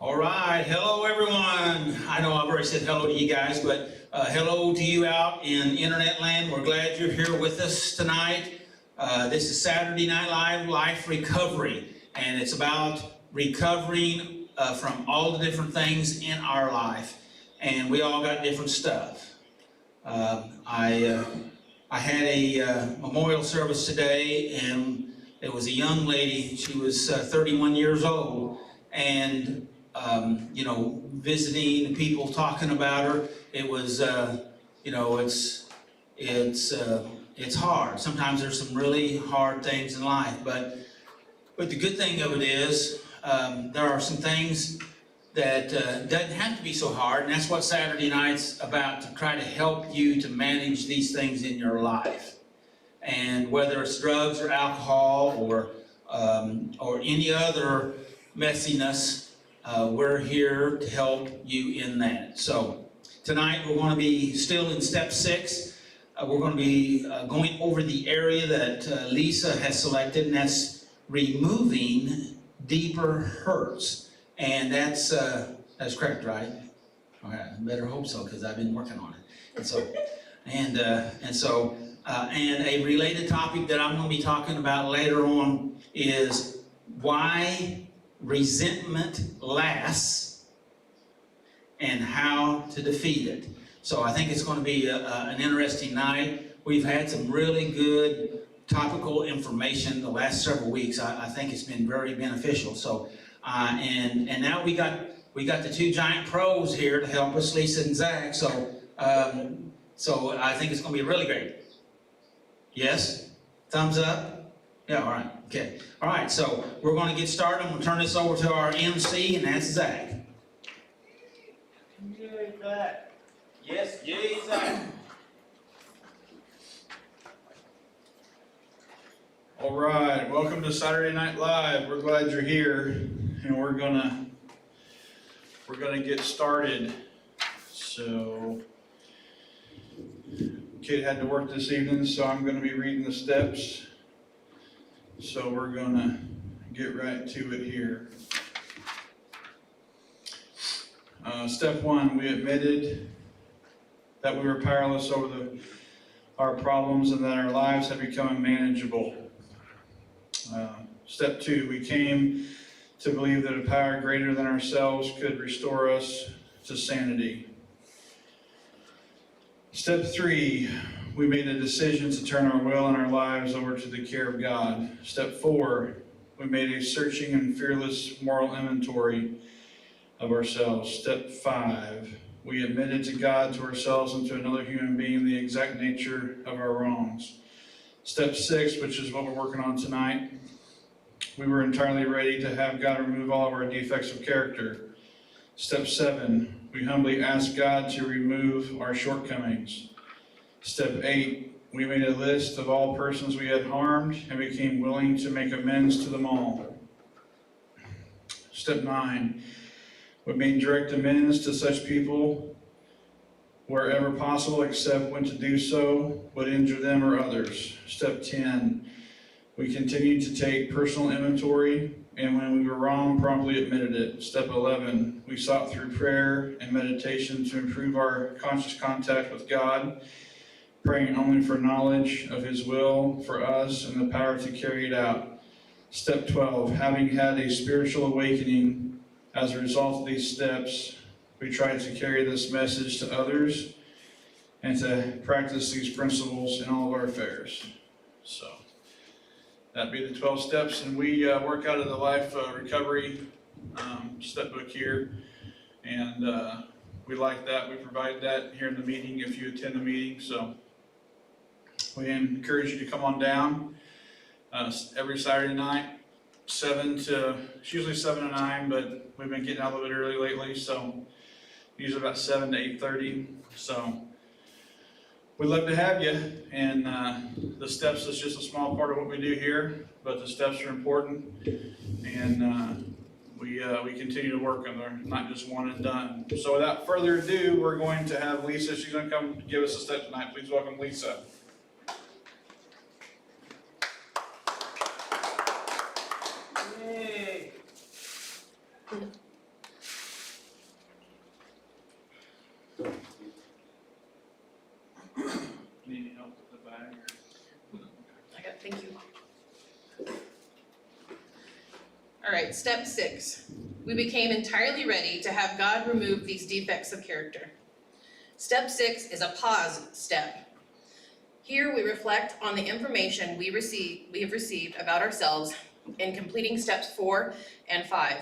All right, hello everyone. I know I've already said hello to you guys, but hello to you out in internet land. We're glad you're here with us tonight. This is Saturday Night Live Life Recovery, and it's about recovering from all the different things in our life, and we all got different stuff. I had a memorial service today, and it was a young lady. She was 31 years old, and visiting people, talking about her. It was, it's hard. Sometimes there's some really hard things in life, but the good thing of it is there are some things that doesn't have to be so hard, and that's what Saturday night's about, to try to help you to manage these things in your life. And whether it's drugs or alcohol or any other messiness, we're here to help you in that. So tonight we're going to be still in step 6. We're going to be going over the area that Lisa has selected, and that's removing deeper hurts. And that's correct, right? All right, I better hope so, because I've been working on it. And and a related topic that I'm going to be talking about later on is why resentment lasts and how to defeat it. So I think it's going to be an interesting night. We've had some really good topical information the last several weeks. I think it's been very beneficial. So and now we got the two giant pros here to help us, Lisa and Zach. So I think it's going to be really great. Yes? Thumbs up? Yeah, all right. Okay. All right, so we're going to get started. I'm going to turn this over to our MC, and that's Zach. Yay, Zach. Yes, yay, Zach. All right, welcome to Saturday Night Live. We're glad you're here, and we're gonna get started. So, kid had to work this evening, so I'm going to be reading the steps. So we're going to get right to it here. Step 1, we admitted that we were powerless over our problems and that our lives had become unmanageable. Step 2, we came to believe that a power greater than ourselves could restore us to sanity. Step 3, we made a decision to turn our will and our lives over to the care of God. Step 4, we made a searching and fearless moral inventory of ourselves. Step 5, we admitted to God, to ourselves, and to another human being the exact nature of our wrongs. Step 6, which is what we're working on tonight, we were entirely ready to have God remove all of our defects of character. Step 7, we humbly asked God to remove our shortcomings. Step 8, we made a list of all persons we had harmed and became willing to make amends to them all. Step 9, we made direct amends to such people wherever possible, except when to do so would injure them or others. Step 10, we continued to take personal inventory, and when we were wrong, promptly admitted it. Step 11, we sought through prayer and meditation to improve our conscious contact with God, praying only for knowledge of His will for us and the power to carry it out. Step 12, having had a spiritual awakening as a result of these steps, we tried to carry this message to others and to practice these principles in all of our affairs. So that'd be the 12 steps, and we work out of the Life Recovery step book here, and we like that. We provide that here in the meeting if you attend the meeting. So we encourage you to come on down every Saturday night, it's usually 7 to 9, but we've been getting out a little bit early lately, so usually about 7 to 8:30. So we'd love to have you, and the steps is just a small part of what we do here, but the steps are important, and we continue to work on them. They're not just one and done. So without further ado, we're going to have Lisa. She's going to come give us a step tonight. Please welcome Lisa. Yay! All right, step 6. We became entirely ready to have God remove these defects of character. Step 6 is a pause step. Here we reflect on the information we have received about ourselves in completing steps 4 and 5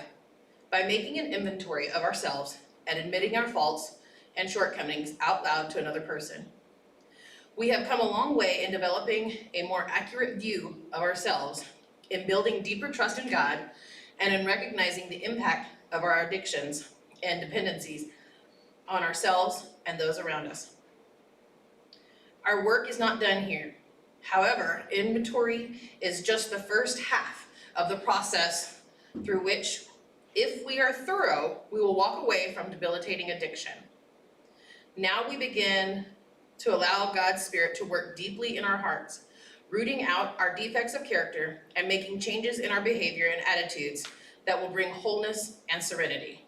by making an inventory of ourselves and admitting our faults and shortcomings out loud to another person. We have come a long way in developing a more accurate view of ourselves, in building deeper trust in God, and in recognizing the impact of our addictions and dependencies on ourselves and those around us. Our work is not done here. However, inventory is just the first half of the process through which, if we are thorough, we will walk away from debilitating addiction. Now we begin to allow God's Spirit to work deeply in our hearts, rooting out our defects of character and making changes in our behavior and attitudes that will bring wholeness and serenity.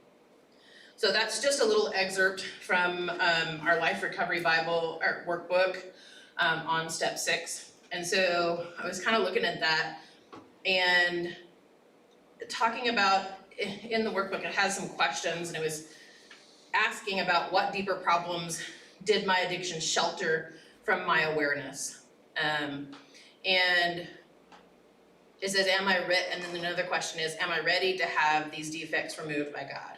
So that's just a little excerpt from our Life Recovery Bible or workbook on step 6. And so I was kind of looking at that and talking about, in the workbook, it has some questions, and it was asking about what deeper problems did my addiction shelter from my awareness. And it says, and then another question is, am I ready to have these defects removed by God?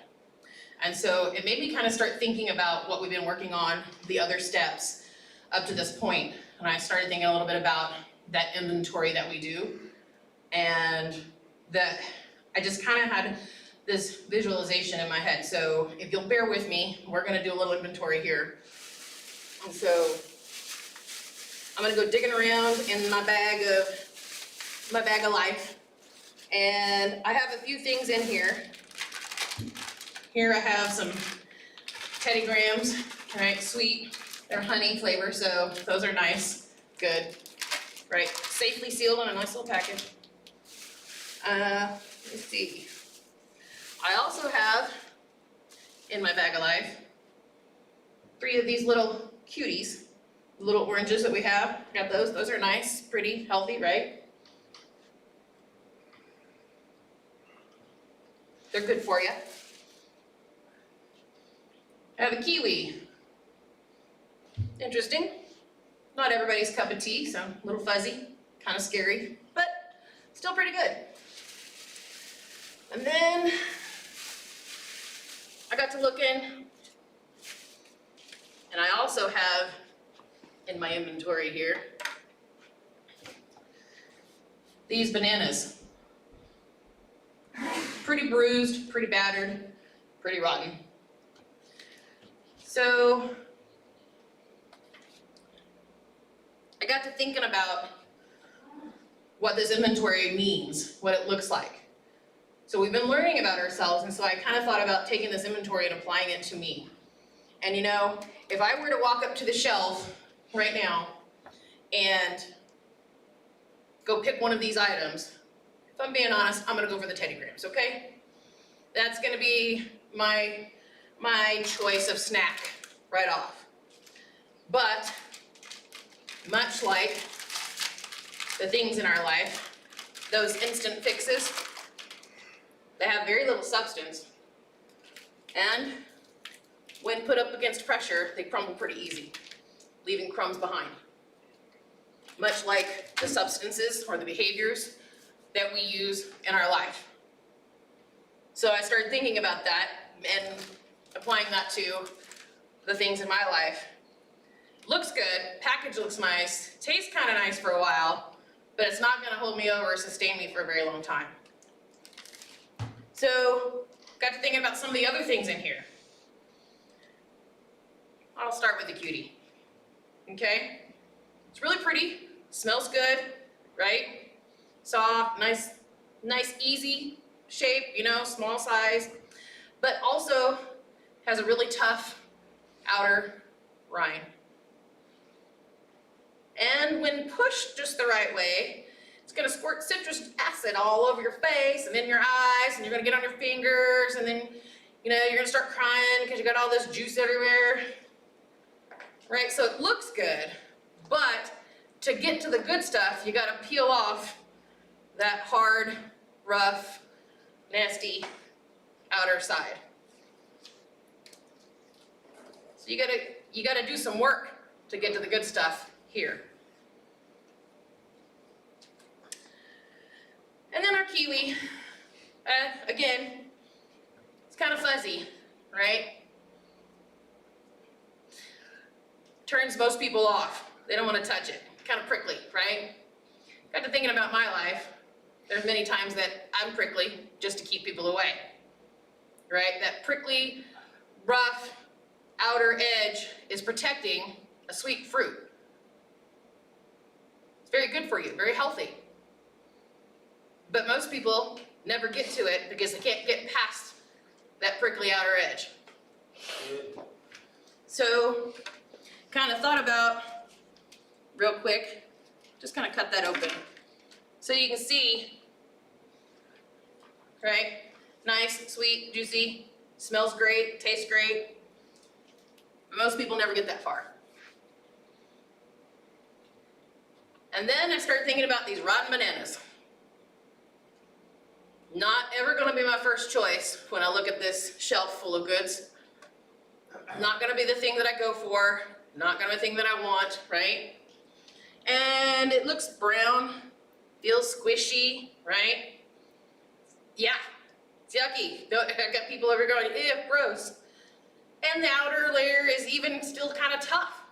And so it made me kind of start thinking about what we've been working on, the other steps up to this point. And I started thinking a little bit about that inventory that we do. And that I just kind of had this visualization in my head. So if you'll bear with me, we're gonna do a little inventory here. And so I'm gonna go digging around in my bag of life. And I have a few things in here. Here I have some Teddy Grahams, right, sweet, they're honey flavor, so those are nice, good, right, safely sealed in a nice little package. Let's see. I also have, in my bag of life, 3 of these little cuties, little oranges that we have. Got those are nice, pretty, healthy, right? They're good for you. I have a kiwi. Interesting. Not everybody's cup of tea, so a little fuzzy, kind of scary, but still pretty good. And then I got to looking, and I also have in my inventory here these bananas. Pretty bruised, pretty battered, pretty rotten. So I got to thinking about what this inventory means, what it looks like. So we've been learning about ourselves, and so I kind of thought about taking this inventory and applying it to me. And you know, if I were to walk up to the shelf right now and go pick one of these items, if I'm being honest, I'm gonna go for the Teddy Grahams, okay? That's gonna be my choice of snack right off. But much like the things in our life, those instant fixes, they have very little substance, and when put up against pressure, they crumble pretty easy, leaving crumbs behind. Much like the substances or the behaviors that we use in our life. So I started thinking about that and applying that to the things in my life. Looks good, package looks nice, tastes kind of nice for a while, but it's not gonna hold me over or sustain me for a very long time. So, got to thinking about some of the other things in here. I'll start with the cutie, okay? It's really pretty, smells good, right? Soft, nice, easy shape, you know, small size, but also has a really tough outer rind. And when pushed just the right way, it's gonna squirt citrus acid all over your face and in your eyes, and you're gonna get on your fingers, and then, you know, you're gonna start crying because you got all this juice everywhere, right? So it looks good, but to get to the good stuff, you gotta peel off that hard, rough, nasty outer side. So you gotta do some work to get to the good stuff here. And then our kiwi, again, it's kind of fuzzy, right? Turns most people off. They don't want to touch it. Kind of prickly, right? Got to thinking about my life. There's many times that I'm prickly just to keep people away, right? That prickly, rough, outer edge is protecting a sweet fruit. It's very good for you, very healthy. But most people never get to it because they can't get past that prickly outer edge. So, kind of thought about, real quick, just kind of cut that open. So you can see, right? Nice, sweet, juicy, smells great, tastes great. But most people never get that far. And then I started thinking about these rotten bananas. Not ever gonna be my first choice when I look at this shelf full of goods. Not gonna be the thing that I go for, not gonna be the thing that I want, right? And it looks brown, feels squishy, right? Yeah, it's yucky. I got people over going, ew, gross. And the outer layer is even still kind of tough.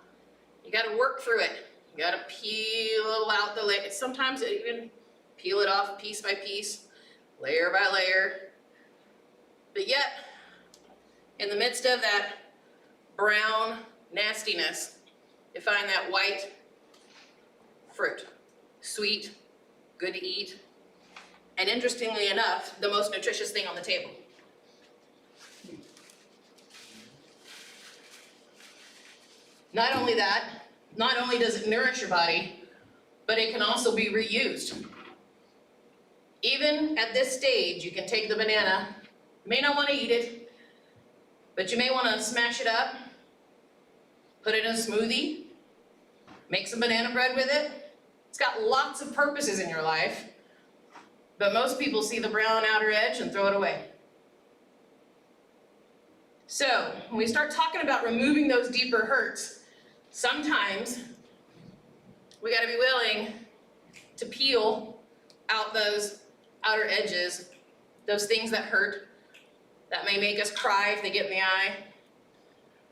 You gotta work through it. You gotta peel out the layer. Sometimes even peel it off piece by piece, layer by layer. But yet, in the midst of that brown nastiness, you find that white fruit. Sweet, good to eat, and interestingly enough, the most nutritious thing on the table. Not only that, not only does it nourish your body, but it can also be reused. Even at this stage, you can take the banana, you may not want to eat it, but you may want to smash it up, put it in a smoothie, make some banana bread with it. It's got lots of purposes in your life, but most people see the brown outer edge and throw it away. So, when we start talking about removing those deeper hurts, sometimes we gotta be willing to peel out those outer edges, those things that hurt, that may make us cry if they get in the eye,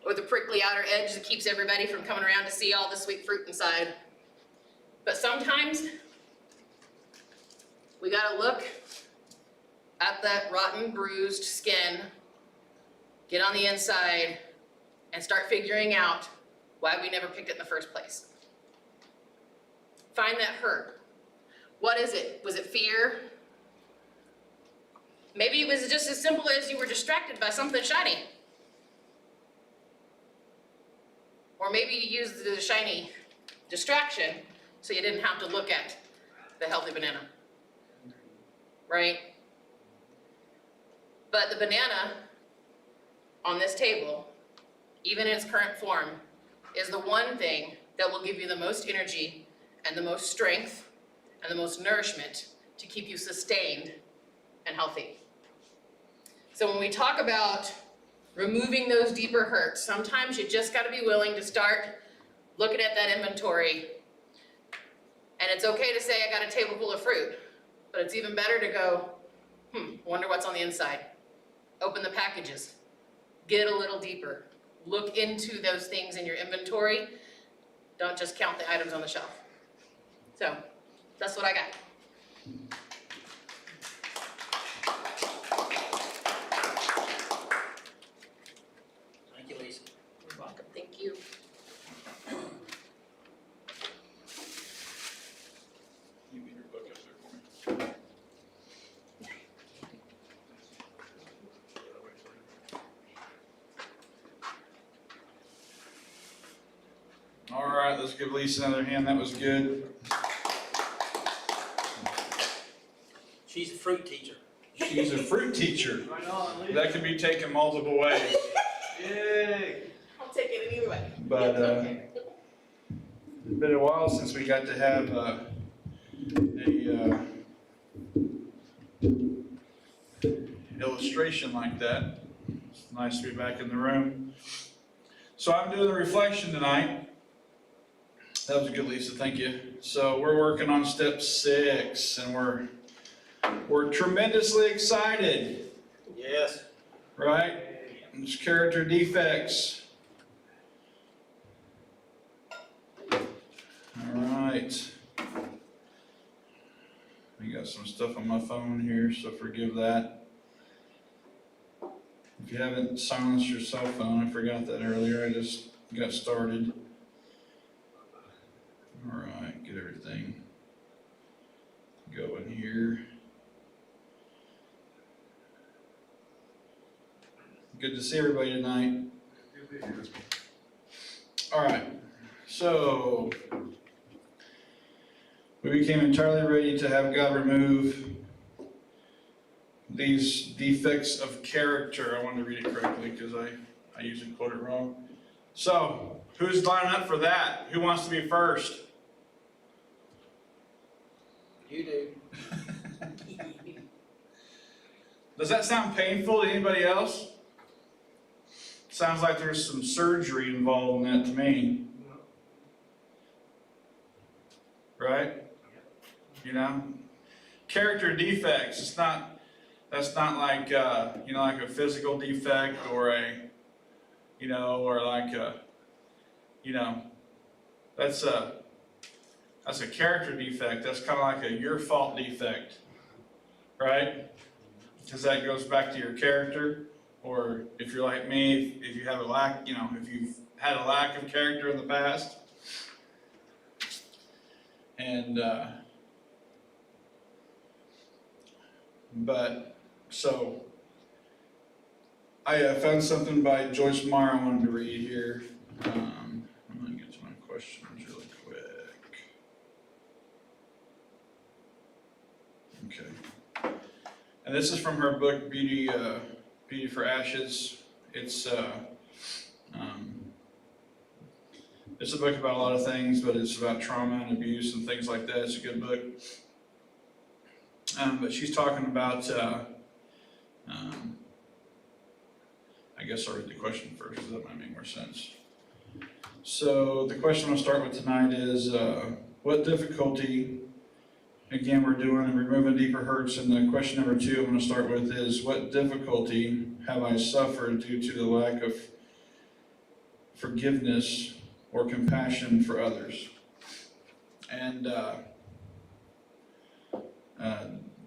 or the prickly outer edge that keeps everybody from coming around to see all the sweet fruit inside. But sometimes we gotta look at that rotten, bruised skin, get on the inside, and start figuring out why we never picked it in the first place. Find that hurt. What is it? Was it fear? Maybe it was just as simple as you were distracted by something shiny. Or maybe you used the shiny distraction so you didn't have to look at the healthy banana, right? But the banana on this table, even in its current form, is the one thing that will give you the most energy and the most strength and the most nourishment to keep you sustained and healthy. So when we talk about removing those deeper hurts, sometimes you just gotta be willing to start looking at that inventory. And it's okay to say, I got a table full of fruit, but it's even better to go, wonder what's on the inside. Open the packages, get a little deeper, look into those things in your inventory. Don't just count the items on the shelf. So, that's what I got. Thank you, Lisa. You're welcome, thank you. You get your book up there for me. All right, let's give Lisa another hand. That was good. She's a fruit teacher. She's a fruit teacher. Right on, Lisa. That can be taken multiple ways. Yay. I'll take it either way. But it's been a while since we got to have illustration like that. It's nice to be back in the room. So I'm doing the reflection tonight. That was good, Lisa, thank you. So we're working on step 6, and we're tremendously excited, Yes. right? It's character defects. All right. I got some stuff on my phone here, so forgive that. If you haven't silenced your cell phone, I forgot that earlier, I just got started. All right, get everything going here. Good to see everybody tonight. All right, so we became entirely ready to have God remove these defects of character. I wanted to read it correctly because I usually quote it wrong. So, who's lining up for that? Who wants to be first? You do. Does that sound painful to anybody else? Sounds like there's some surgery involved in that to me. Right? You know? Character defects, that's not like, like a physical defect or that's a character defect. That's kind of like a your fault defect, right? Because that goes back to your character, or if you're like me, if you have if you've had a lack of character in the past, and so I found something by Joyce Meyer I wanted to read here. I'm gonna get to my questions really quick. Okay. And this is from her book, Beauty for Ashes. It's a book about a lot of things, but it's about trauma and abuse and things like that. It's a good book. But she's talking about, I guess I'll read the question first, because that might make more sense. So the question I'll start with tonight is, what difficulty, again, we're doing removing deeper hurts, and the question number 2 I'm going to start with is, what difficulty have I suffered due to the lack of forgiveness or compassion for others? And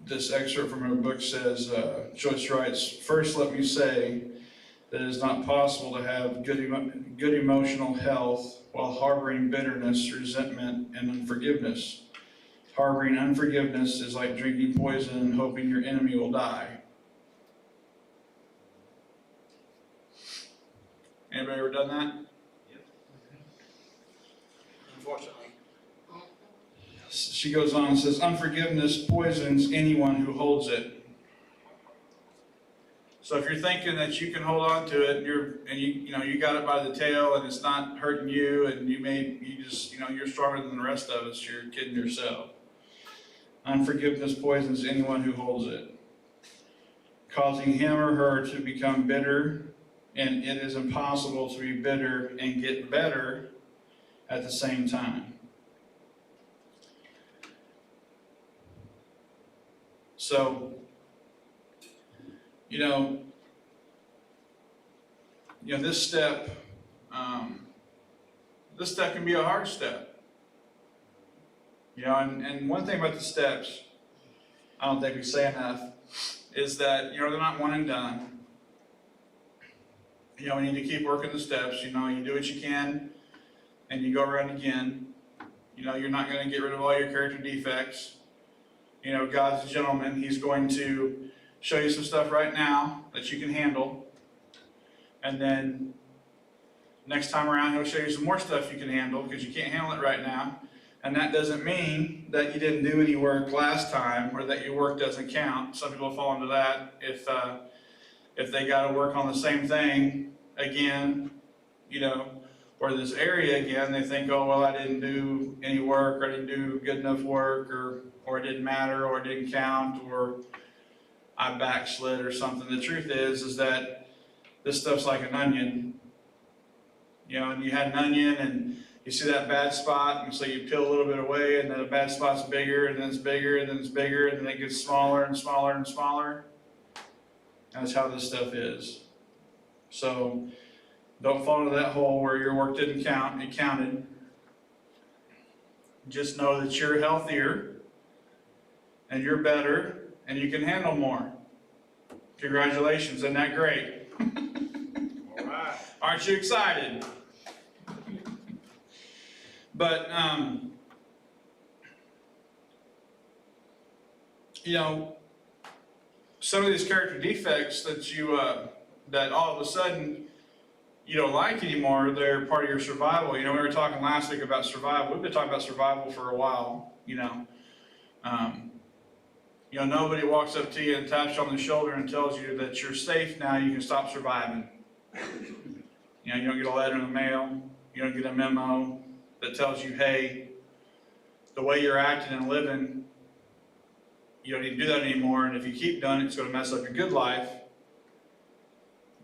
this excerpt from her book says, Joyce writes, "First, let me say that it is not possible to have good emotional health while harboring bitterness, resentment, and unforgiveness. Harboring unforgiveness is like drinking poison and hoping your enemy will die." Anybody ever done that? Unfortunately. She goes on and says, "Unforgiveness poisons anyone who holds it." So if you're thinking that you can hold on to it and you got it by the tail and it's not hurting you, and you're stronger than the rest of us, you're kidding yourself. Unforgiveness poisons anyone who holds it, causing him or her to become bitter, and it is impossible to be bitter and get better at the same time. So, this step can be a hard step. And one thing about the steps, I don't think we say enough, is that, they're not one and done. We need to keep working the steps. You do what you can, and you go around again. You're not going to get rid of all your character defects. God's a gentleman. He's going to show you some stuff right now that you can handle. And then next time around, he'll show you some more stuff you can handle, because you can't handle it right now. And that doesn't mean that you didn't do any work last time, or that your work doesn't count. Some people fall into that. If they got to work on the same thing again, or this area again, they think, oh, well, I didn't do any work, or I didn't do good enough work, or it didn't matter, or it didn't count, or I backslid or something. The truth is that this stuff's like an onion. You know, and you had an onion and you see that bad spot, and so you peel a little bit away, and then the bad spot's bigger, and then it's bigger, and then it's bigger, and then it gets smaller and smaller and smaller. That's how this stuff is. So don't fall into that hole where your work didn't count, it counted. Just know that you're healthier, and you're better, and you can handle more. Congratulations, isn't that great? All right. Aren't you excited? But, you know, some of these character defects that you, that all of a sudden you don't like anymore, they're part of your survival. You know, we were talking last week about survival. We've been talking about survival for a while, you know. Nobody walks up to you and taps you on the shoulder and tells you that you're safe now, you can stop surviving. You know, you don't get a letter in the mail, you don't get a memo that tells you, hey, the way you're acting and living, you don't need to do that anymore, and if you keep doing it, it's going to mess up your good life.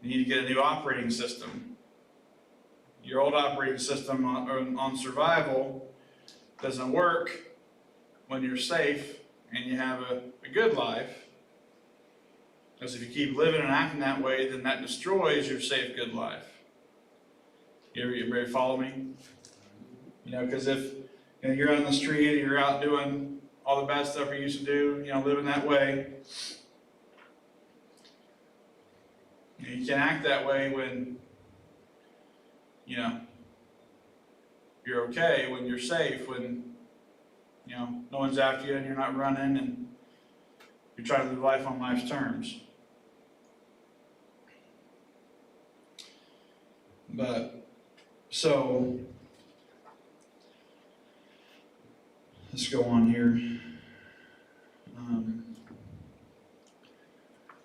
You need to get a new operating system. Your old operating system on survival doesn't work when you're safe and you have a good life. Because if you keep living and acting that way, then that destroys your safe, good life. You ready to follow me? You know, because if you're out on the street and you're out doing all the bad stuff you used to do, you know, living that way, you can act that way when, you know, you're okay, when you're safe, when, you know, no one's after you and you're not running and you're trying to live life on life's terms. But, so, let's go on here.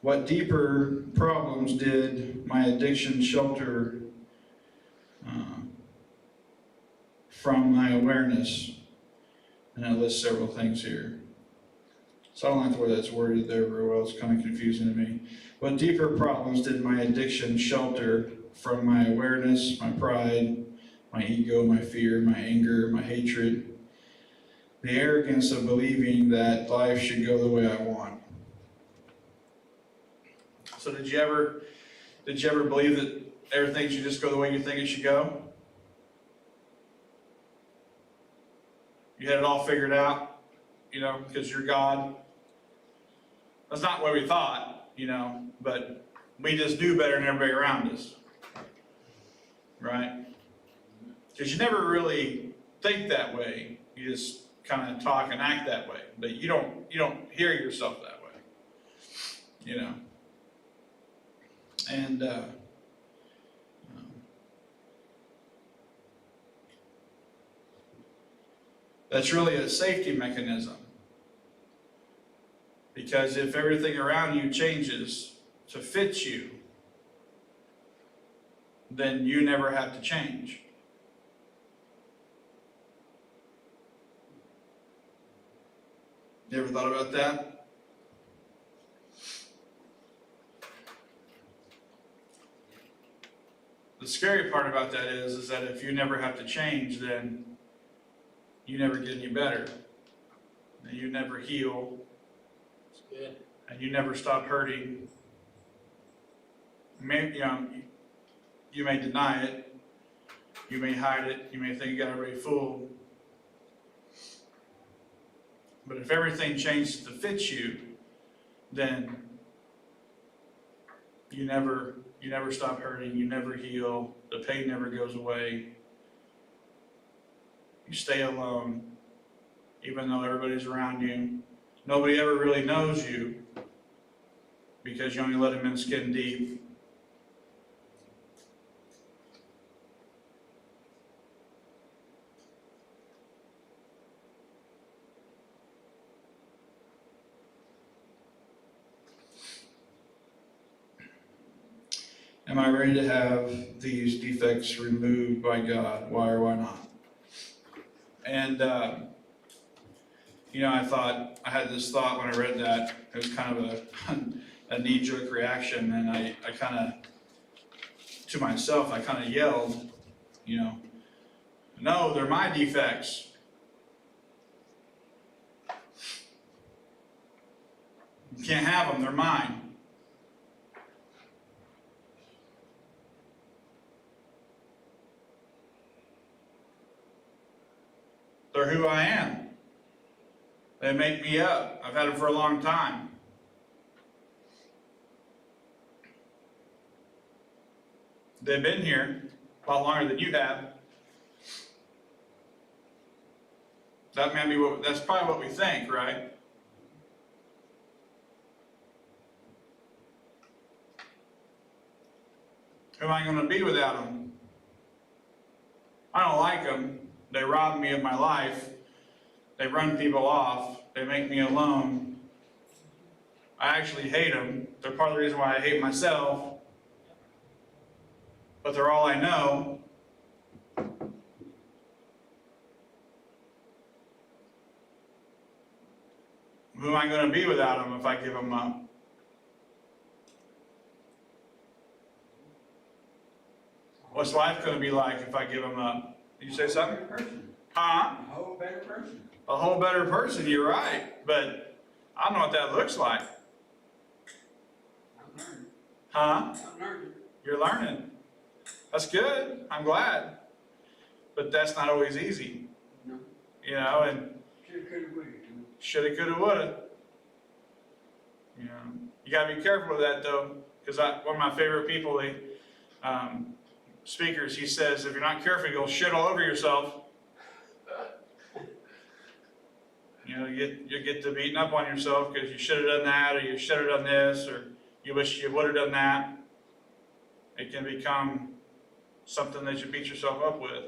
What deeper problems did my addiction shelter from my awareness? And I list several things here. So I don't like the way that's worded there very well. It's kind of confusing to me. What deeper problems did my addiction shelter from my awareness, my pride, my ego, my fear, my anger, my hatred, the arrogance of believing that life should go the way I want? So did you ever believe that everything should just go the way you think it should go? You had it all figured out, you know, because you're God. That's not what we thought, you know, but we just knew better than everybody around us, right? Because you never really think that way. You just kind of talk and act that way, but you don't hear yourself that way, you know. And that's really a safety mechanism, because if everything around you changes to fit you, then you never have to change. You ever thought about that? The scary part about that is that if you never have to change, then you never get any better. And you never heal. That's good. And you never stop hurting. You may deny it. You may hide it. You may think you got everybody fooled. But if everything changes to fit you, then you never stop hurting, you never heal, the pain never goes away. You stay alone, even though everybody's around you. Nobody ever really knows you because you only let them in skin deep. Am I ready to have these defects removed by God? Why or why not? And I had this thought when I read that. It was kind of a knee-jerk reaction, and I kind of, to myself, I kind of yelled, no, they're my defects. You can't have them, they're mine. They're who I am. They make me up. I've had them for a long time. They've been here a lot longer than you have. That's probably what we think, right? Who am I going to be without them? I don't like them. They rob me of my life. They run people off. They make me alone. I actually hate them. They're part of the reason why I hate myself. But they're all I know. Who am I going to be without them if I give them up? What's life going to be like if I give them up? Did you say something? Huh? A whole better person. A whole better person, you're right. But I don't know what that looks like. I'm learning. Huh? I'm learning. You're learning. That's good. I'm glad. But that's not always easy. No. And Shoulda, coulda, woulda. shoulda, coulda, woulda. You gotta be careful of that though, because one of my favorite people, speakers, he says, if you're not careful, you'll shit all over yourself. You get to beating up on yourself because you should have done that, or you should have done this, or you wish you would have done that. It can become something that you beat yourself up with.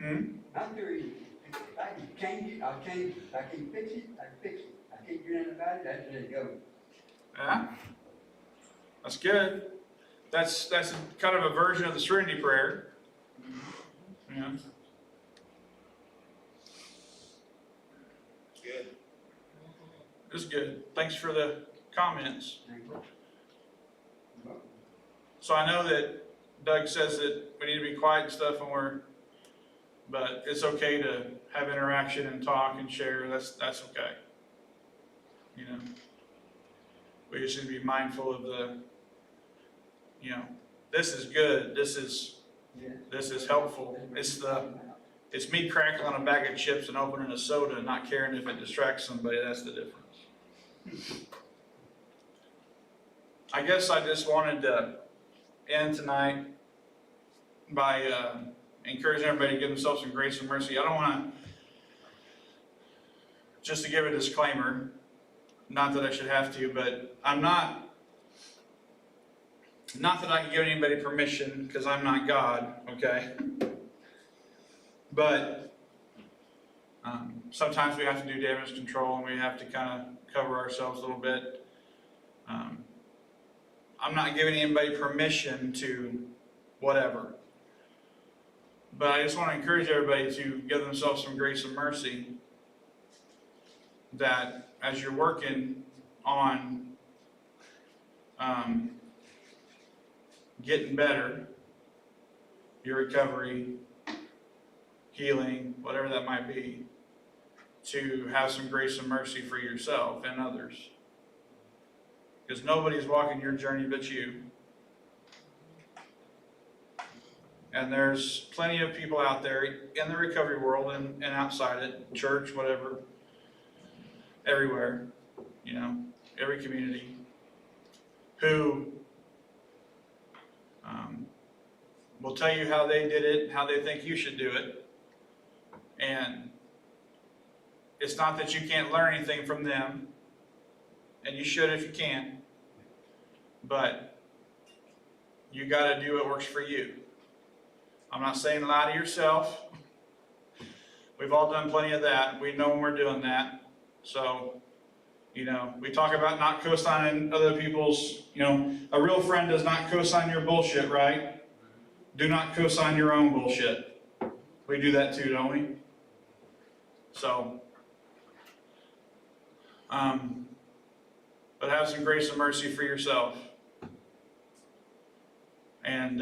I'm doing, if I can change it, I'll change it. If I can fix it, I can fix it. I can't do nothing about it, that's let it go. Yeah, that's good. That's kind of a version of the serenity prayer. Yeah. Good. It's good. Thanks for the comments. Thank you. Well, So I know that Doug says that we need to be quiet and stuff but it's okay to have interaction and talk and share. That's okay. We just need to be mindful of this is good. This is helpful. It's me crackling on a bag of chips and opening a soda and not caring if it distracts somebody. That's the difference. I guess I just wanted to end tonight by encouraging everybody to give themselves some grace and mercy. I don't want to, just to give a disclaimer, not that I should have to, but I'm not that I can give anybody permission, because I'm not God, okay? But sometimes we have to do damage control, and we have to kind of cover ourselves a little bit. I'm not giving anybody permission to whatever. But I just want to encourage everybody to give themselves some grace and mercy, that as you're working on getting better, your recovery, healing, whatever that might be, to have some grace and mercy for yourself and others. Because nobody's walking your journey but you. And there's plenty of people out there in the recovery world and outside it, church, whatever, everywhere, every community, who will tell you how they did it, how they think you should do it. And it's not that you can't learn anything from them, and you should if you can, but you got to do what works for you. I'm not saying lie to yourself. We've all done plenty of that. We know when we're doing that. So, we talk about not co-signing other people's, a real friend does not co-sign your bullshit, right? Do not co-sign your own bullshit. We do that too, don't we? So, but have some grace and mercy for yourself. And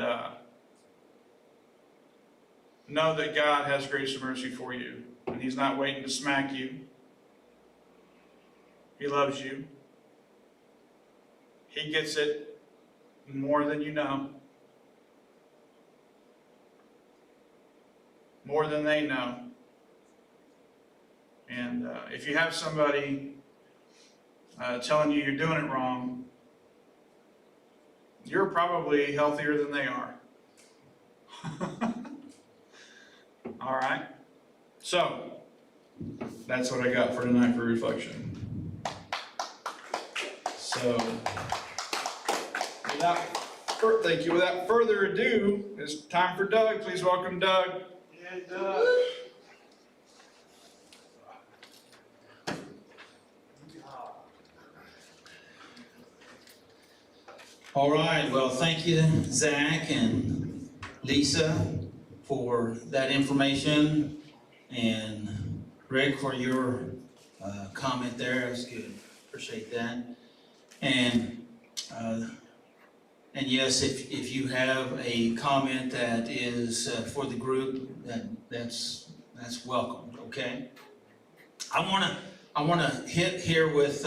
know that God has grace and mercy for you. And He's not waiting to smack you. He loves you. He gets it more than you know. More than they know. And if you have somebody telling you you're doing it wrong, you're probably healthier than they are. All right? So, that's what I got for tonight for reflection. So, thank you. Without further ado, it's time for Doug. Please welcome Doug. Yeah, Doug. All right, well, thank you, Zach and Lisa, for that information, and Rick for your comment there. That was good. Appreciate that. And yes, if you have a comment that is for the group, that's welcomed. Okay. I wanna hit here with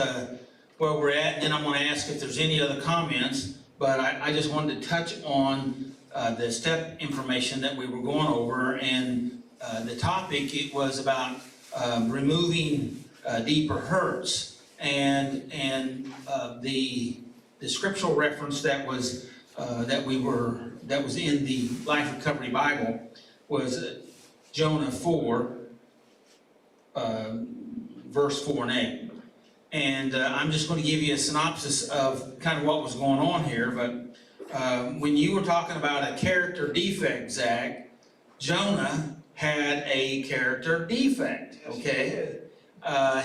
where we're at, and then I'm gonna ask if there's any other comments. But I just wanted to touch on the step information that we were going over, and the topic, it was about removing deeper hurts, and the scriptural reference that was in the Life Recovery Bible was Jonah 4, verse 4 and 8. And I'm just going to give you a synopsis of kind of what was going on here. But when you were talking about a character defect, Zach, Jonah had a character defect. Okay,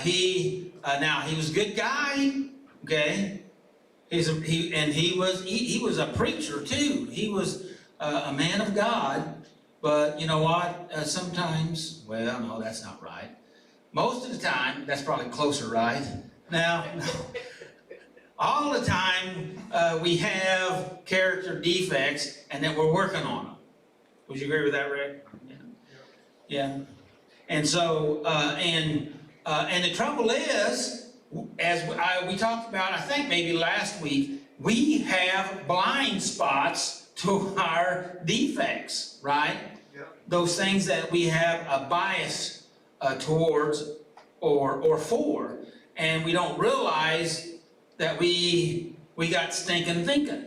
he was a good guy. Okay, he was a preacher too. He was a man of God. But you know what? Sometimes, well, no, that's not right. Most of the time, that's probably closer, right? Now, all the time, we have character defects, and that we're working on them. Would you agree with that, Rick? Yeah. And so, and the trouble is, as we talked about, I think maybe last week, we have blind spots to our defects, right? Yep. Those things that we have a bias towards or for. And we don't realize that we got stinking thinking,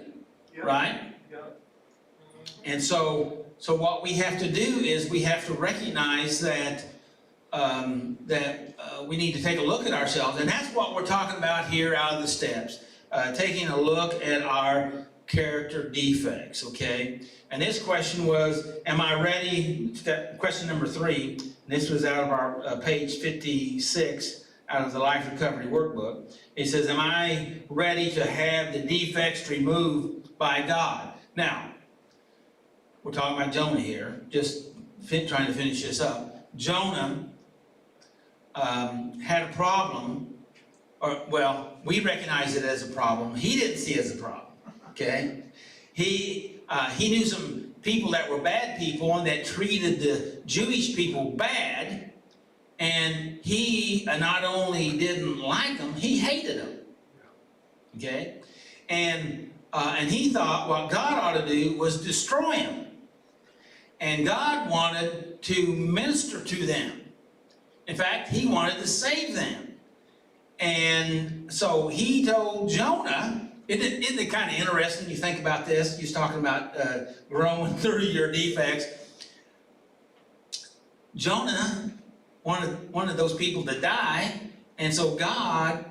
right? Yep. And so what we have to do is we have to recognize that we need to take a look at ourselves, and that's what we're talking about here out of the steps, taking a look at our character defects. Okay, and this question was, am I ready? Question number 3. This was out of our page 56. Out of the Life Recovery Workbook. It says, am I ready to have the defects removed by God? Now, we're talking about Jonah here, just trying to finish this up. Jonah had a problem, we recognize it as a problem. He didn't see it as a problem, okay? He knew some people that were bad people and that treated the Jewish people bad. And he not only didn't like them, he hated them. Okay? And he thought what God ought to do was destroy them. And God wanted to minister to them. In fact, he wanted to save them. And so he told Jonah, isn't it kind of interesting? You think about this, he's talking about growing through your defects. Jonah wanted those people to die, and so God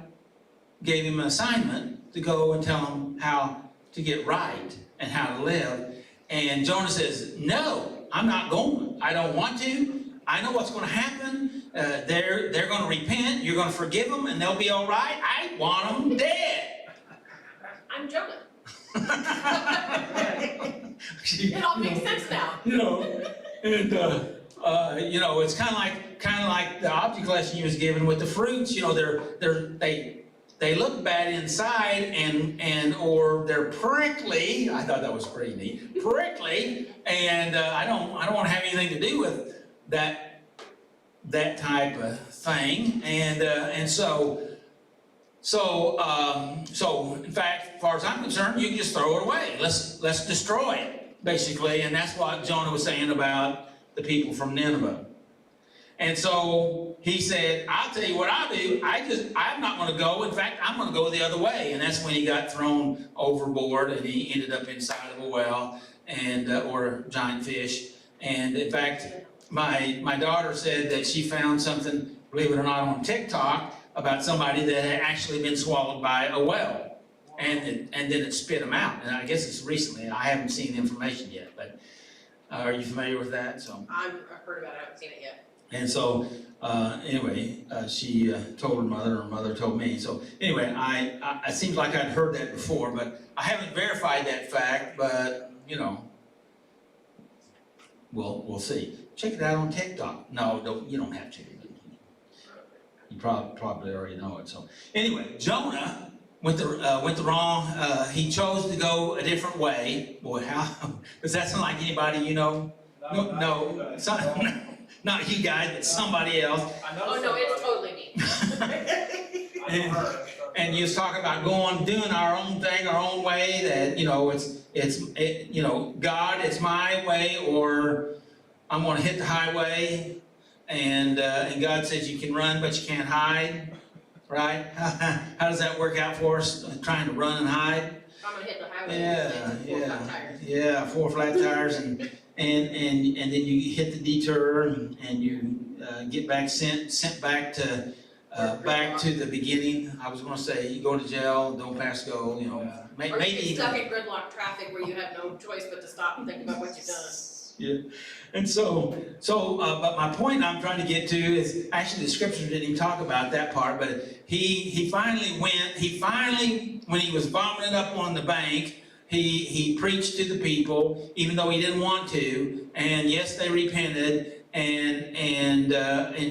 gave him an assignment to go and tell him how to get right and how to live. And Jonah says, no, I'm not going. I don't want to. I know what's going to happen. They're going to repent. You're going to forgive them, and they'll be all right. I want them dead. I'm Jonah. It all makes sense now. And it's kind of like, like the object lesson you was given with the fruits, you know, they look bad inside or they're prickly. I thought that was pretty neat. Prickly, and I don't want to have anything to do with that type of thing. And so in fact, as far as I'm concerned, you can just throw it away. Let's destroy it, basically. And that's what Jonah was saying about the people from Nineveh. And so he said, I'll tell you what I'll do. I'm not going to go. In fact, I'm going to go the other way. And that's when he got thrown overboard and he ended up inside of a well or a giant fish. And in fact, my daughter said that she found something, believe it or not, on TikTok about somebody that had actually been swallowed by a whale. And then it spit them out. And I guess it's recently. I haven't seen the information yet. But are you familiar with that? So I've heard about it, I haven't seen it yet. and so, anyway, she told her mother told me. So anyway, it seems like I'd heard that before, but I haven't verified that fact, but, you know, we'll see. Check it out on TikTok. No, you don't have to. You probably already know it. So anyway, Jonah went the wrong, he chose to go a different way. Boy, how, does that sound like anybody you know? No, not you guys, but somebody else. Oh, no, it's totally me. And you was talking about doing our own thing, our own way, that, you know, you know, God, it's my way, or I'm gonna hit the highway, and God says you can run, but you can't hide, right? How does that work out for us, trying to run and hide? I'm gonna hit the highway. Yeah, 4 flat tires, and then you hit the detour, and you get back sent back to the beginning. I was going to say, you go to jail, don't pass go, you know. Or you get stuck in gridlock traffic where you have no choice but to stop and think about what you've done. Yeah, and but my point I'm trying to get to is, actually the scripture didn't even talk about that part, but he finally, when he was vomiting up on the bank, he preached to the people, even though he didn't want to, and yes, they repented, and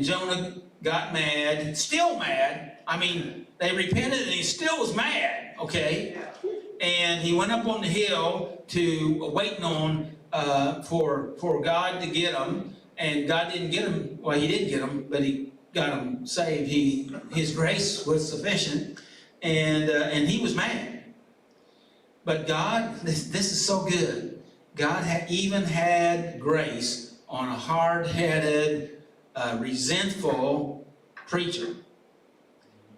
Jonah got mad, still mad. I mean, they repented and he still was mad, okay? And he went up on the hill waiting on for God to get him, and God didn't get him. Well, he did get him, but he got him saved. His grace was sufficient, and he was mad. But God, this is so good. God even had grace on a hard-headed, resentful preacher,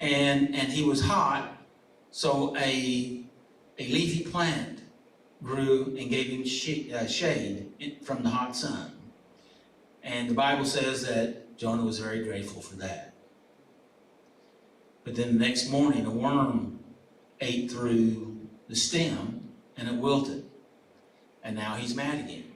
and he was hot, so a leafy plant grew and gave him shade from the hot sun. And the Bible says that Jonah was very grateful for that. But then the next morning, a worm ate through the stem and it wilted. And now he's mad again.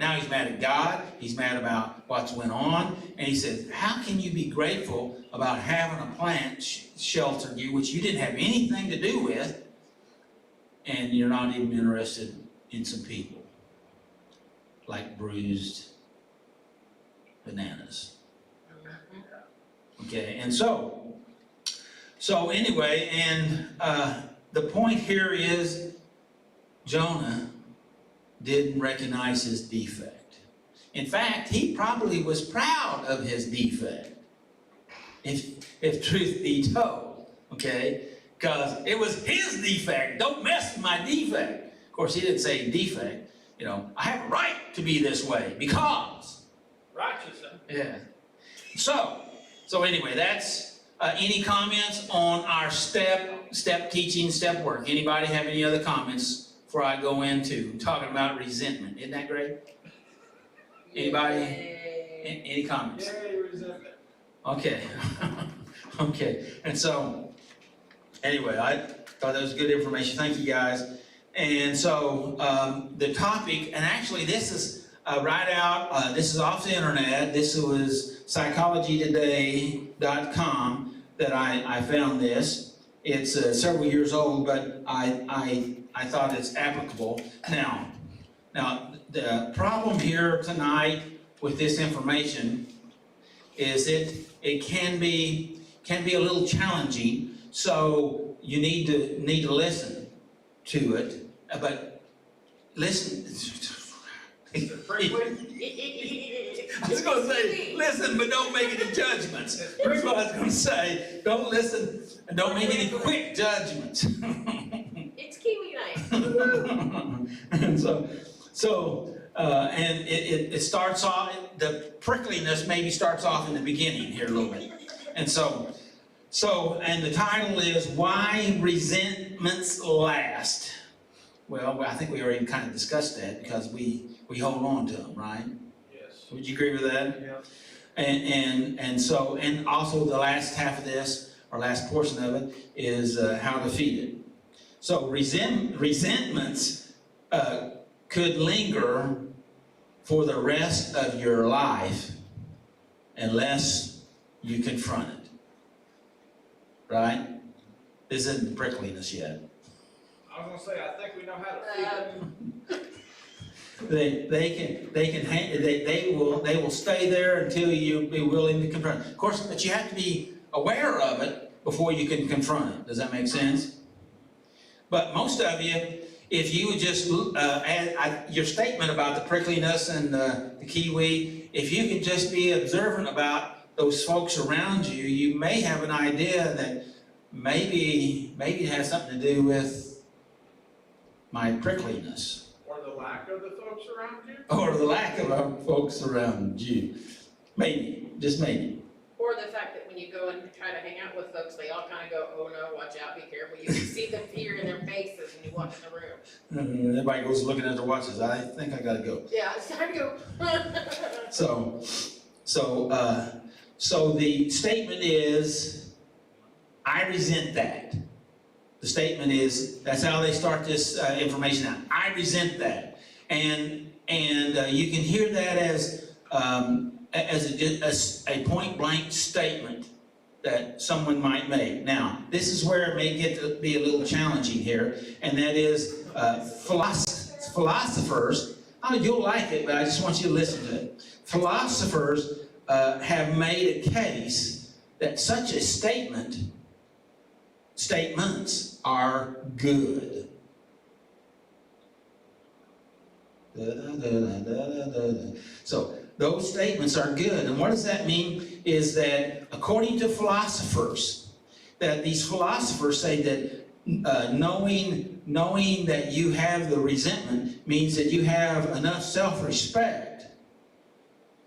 Now he's mad at God. He's mad about what's went on. And he says, how can you be grateful about having a plant shelter you, which you didn't have anything to do with, and you're not even interested in some people, like bruised bananas. Okay, and so anyway, and the point here is Jonah didn't recognize his defect. In fact, he probably was proud of his defect, if truth be told, okay? Because it was his defect. Don't mess with my defect. Of course, he didn't say defect. You know, I have a right to be this way because. Righteous, huh? Yeah. So anyway, that's any comments on our step teaching, step work? Anybody have any other comments before I go into talking about resentment? Isn't that great? Anybody? Yay. Any comments? Yay, resentment. Okay. Okay. And so, anyway, I thought that was good information. Thank you, guys. And so, the topic, and actually this is right out, this is off the internet. This was psychologytoday.com that I found this. It's several years old, but I thought it's applicable. Now, the problem here tonight with this information is it can be a little challenging, so you need to listen to it, but listen. I was gonna say, listen, but don't make any judgments. That's what I was gonna say. Don't listen and don't make any quick judgments. It's Kiwi night. And it starts off, the prickliness maybe starts off in the beginning here a little bit. And and the title is Why Resentments Last. Well, I think we already kind of discussed that because we hold on to them, right? Yes. Would you agree with that? Yeah. And also the last half of this, or last portion of it, is how to feed it. So resentments could linger for the rest of your life unless you confront it. Right? This isn't prickliness yet. I was gonna say, I think we know how to feed it. They will stay there until you be willing to confront it. Of course, but you have to be aware of it before you can confront it. Does that make sense? But most of you, if you would just add your statement about the prickliness and the kiwi, if you can just be observant about those folks around you, you may have an idea that maybe it has something to do with my prickliness. Or the lack of the folks around you. Or the lack of folks around you. Maybe, just maybe. Or the fact that when you go and try to hang out with folks, they all kind of go, oh no, watch out, be careful. You can see the fear in their faces when you walk in the room. Everybody goes looking at their watches. I think I gotta go. Yeah, it's time to go. So the statement is, I resent that. The statement is, that's how they start this information out. I resent that. And you can hear that as a point blank statement that someone might make. Now, this is where it may get to be a little challenging here, and that is philosophers, you'll like it, but I just want you to listen to it. Philosophers have made a case that such a statements are good. So those statements are good. And what does that mean? Is that according to philosophers, that these philosophers say that knowing that you have the resentment means that you have enough self-respect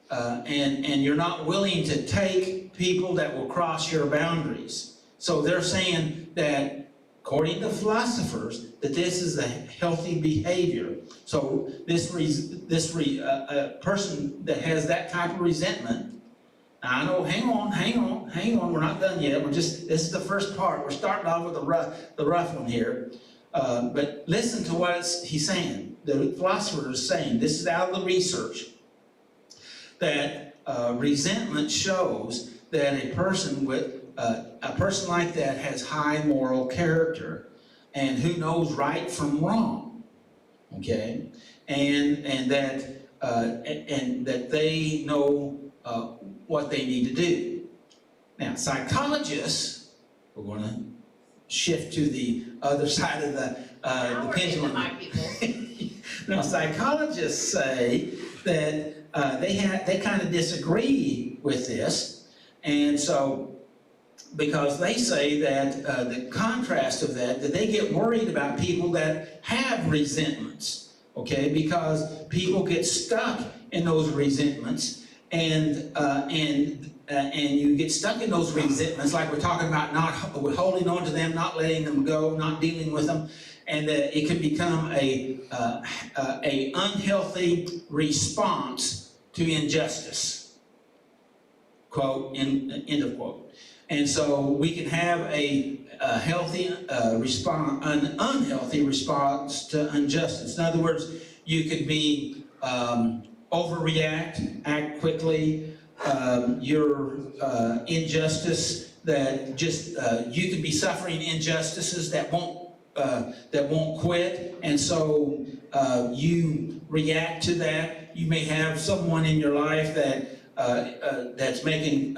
and you're not willing to take people that will cross your boundaries. So they're saying that, according to philosophers, that this is a healthy behavior. So this person that has that type of resentment, now I know, hang on, we're not done yet. This is the first part. We're starting off with the rough one here. But listen to what he's saying. The philosopher is saying, this is out of the research, that resentment shows that a person like that has high moral character and who knows right from wrong, okay, and that they know what they need to do. Now, psychologists, we're going to shift to the other side of the pendulum. My people. Now, psychologists say that they kind of disagree with this, and so because they say that the contrast of that they get worried about people that have resentments, okay, because people get stuck in those resentments, and you get stuck in those resentments, like we're talking about, not holding on to them, not letting them go, not dealing with them, and that it can become a unhealthy response to injustice. Quote, end of quote. And so we can have a healthy response, an unhealthy response to injustice. In other words, you could be overreact, act quickly. Your injustice that just you could be suffering injustices that won't quit, and so you react to that. You may have someone in your life that that's making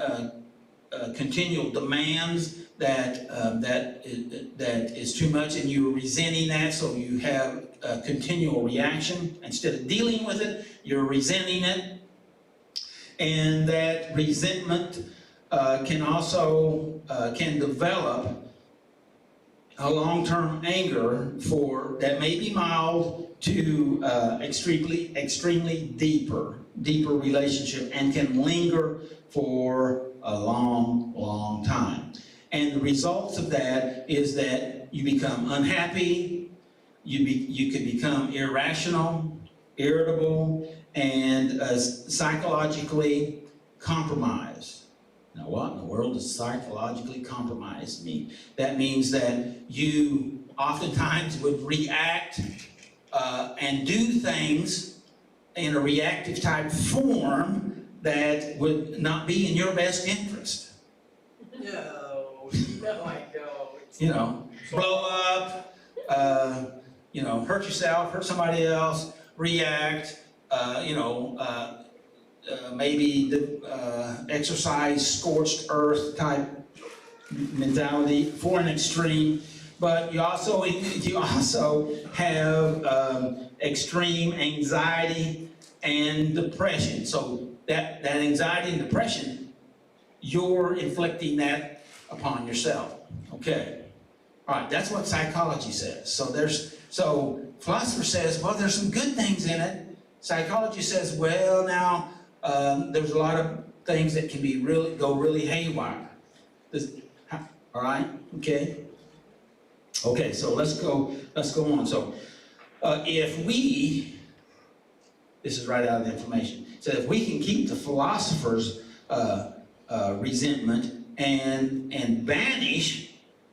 continual demands that is too much, and you're resenting that, so you have a continual reaction. Instead of dealing with it, you're resenting it. And that resentment can also can develop a long-term anger that may be mild to extremely deeper relationship, and can linger for a long time. And the results of that is that you become unhappy, you can become irrational, irritable, and psychologically compromised. Now, what in the world does psychologically compromised mean? That means that you oftentimes would react and do things in a reactive type form that would not be in your best interest. No, I don't. You know, blow up, hurt yourself, hurt somebody else, react, maybe the exercise scorched earth type mentality for an extreme. But you also have extreme anxiety and depression. So that anxiety and depression, you're inflicting that upon yourself. Okay. All right, that's what psychology says. So philosopher says, well, there's some good things in it. Psychology says, well, now there's a lot of things that can be go really haywire. All right, okay. Okay, so let's go on. So if we, this is right out of the information, so if we can keep the philosopher's resentment and banish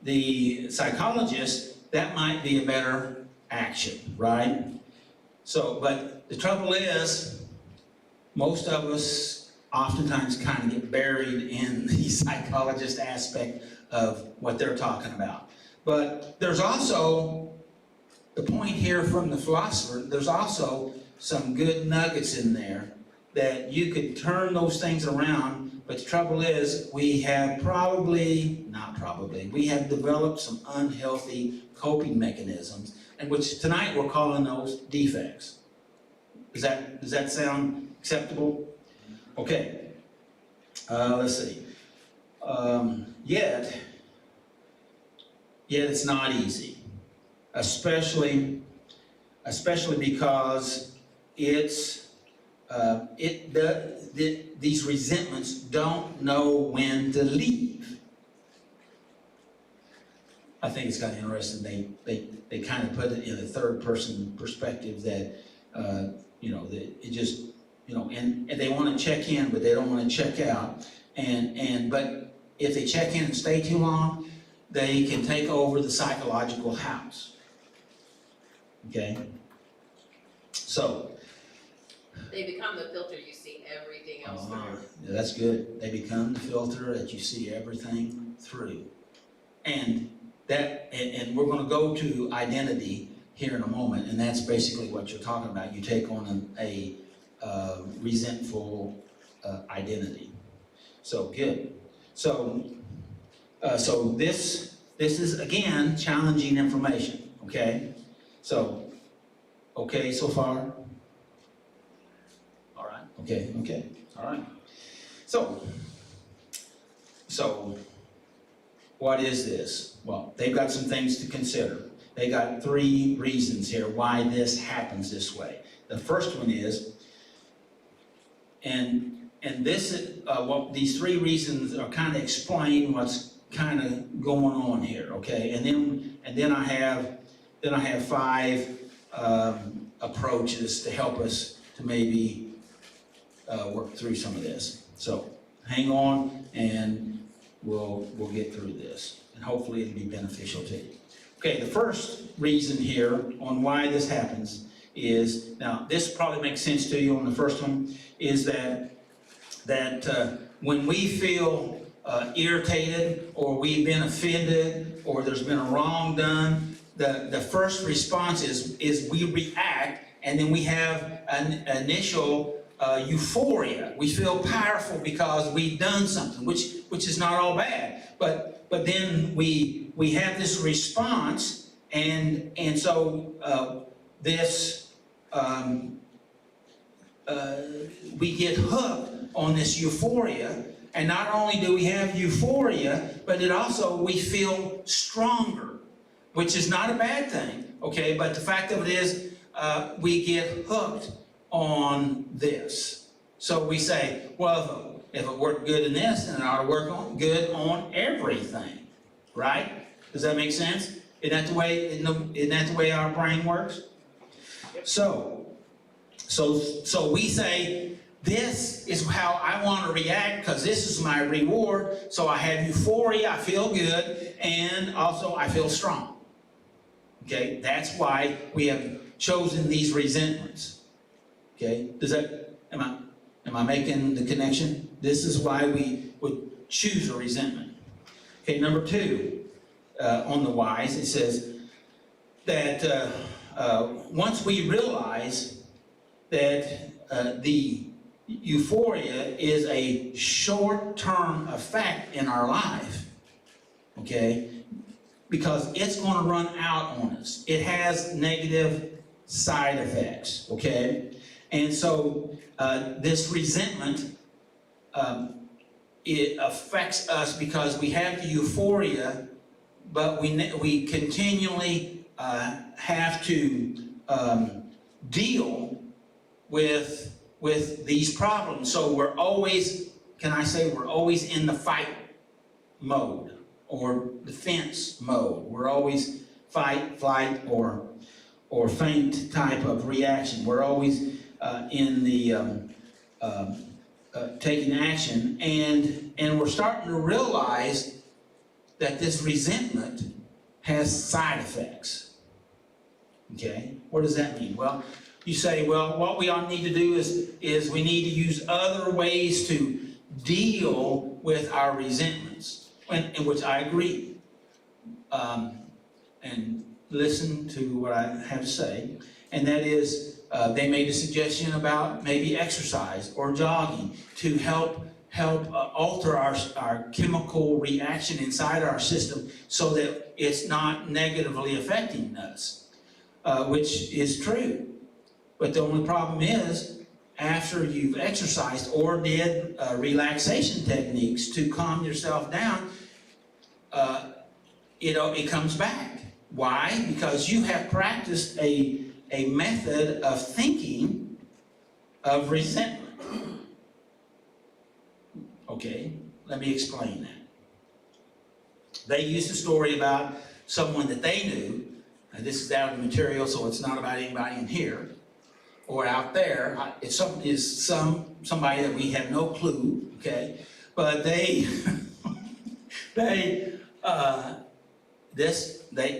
the psychologist, that might be a better action, right? So, but the trouble is, most of us oftentimes kind of get buried in the psychologist aspect of what they're talking about. But there's also, the point here from the philosopher, there's also some good nuggets in there that you could turn those things around. But the trouble is, we have we have developed some unhealthy coping mechanisms, and which tonight we're calling those defects. Does that sound acceptable? Okay. Let's see. Yet it's not easy, especially because these resentments don't know when to leave. I think it's kind of interesting. They kind of put it in a third person perspective that that it just and they want to check in, but they don't want to check out. But if they check in and stay too long, they can take over the psychological house. Okay? So They become the filter you see everything else through. Yeah, that's good. They become the filter that you see everything through. And we're going to go to identity here in a moment, and that's basically what you're talking about. You take on a resentful identity. So good. So this is again challenging information. Okay. So okay so far. All right. Okay. All right. So what is this? Well, they've got some things to consider. They got 3 reasons here why this happens this way. The first one is, and this is these 3 reasons are kind of explain what's kind of going on here. Okay, and then I have 5 approaches to help us to maybe work through some of this. So hang on, and we'll get through this, and hopefully it'll be beneficial to you. Okay, the first reason here on why this happens is, now this probably makes sense to you on the first one, is that when we feel irritated, or we've been offended, or there's been a wrong done, the first response is we react, and then we have an initial euphoria. We feel powerful because we've done something, which is not all bad. But then we have this response, and so we get hooked on this euphoria. And not only do we have euphoria, but we feel stronger, which is not a bad thing, okay? But the fact of it is, we get hooked on this. So we say, well, if it worked good in this, then it ought to work good on everything, right? Does that make sense? Isn't that the way our brain works? So we say, this is how I want to react because this is my reward. So I have euphoria, I feel good, and also I feel strong. Okay, that's why we have chosen these resentments. Okay, am I making the connection? This is why we would choose a resentment. Okay, number 2, on the whys, it says that once we realize that the euphoria is a short-term effect in our life, okay? Because it's going to run out on us. It has negative side effects, okay? And so this resentment, it affects us because we have the euphoria, but we continually have to deal with these problems. So we're always in the fight mode or defense mode. We're always fight, flight, or faint type of reaction. We're always in the taking action, and we're starting to realize that this resentment has side effects. Okay, what does that mean? Well, you say, well, what we all need to do is we need to use other ways to deal with our resentments, in which I agree. And listen to what I have to say, and that is, they made a suggestion about maybe exercise or jogging to help alter our chemical reaction inside our system so that it's not negatively affecting us, which is true. But the only problem is, after you've exercised or did relaxation techniques to calm yourself down, it comes back. Why? Because you have practiced a method of thinking of resentment. Okay, let me explain that. They used a story about someone that they knew, and this is out of the material, so it's not about anybody in here or out there. It's somebody that we have no clue, okay? But they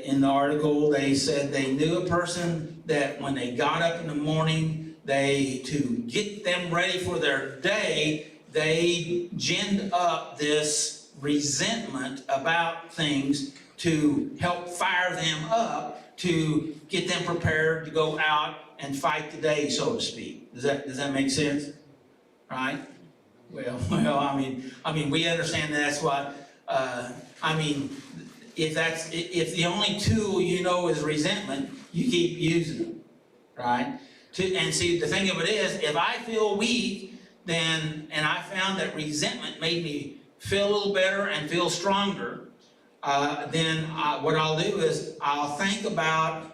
in the article, they said they knew a person that when they got up in the morning, to get them ready for their day, they ginned up this resentment about things to help fire them up, to get them prepared to go out and fight the day, so to speak. Does that make sense? Right? Well, I mean, we understand that's what, if the only tool you know is resentment, you keep using it, right? And see, the thing of it is, if I feel weak, and I found that resentment made me feel a little better and feel stronger, then what I'll do is I'll think about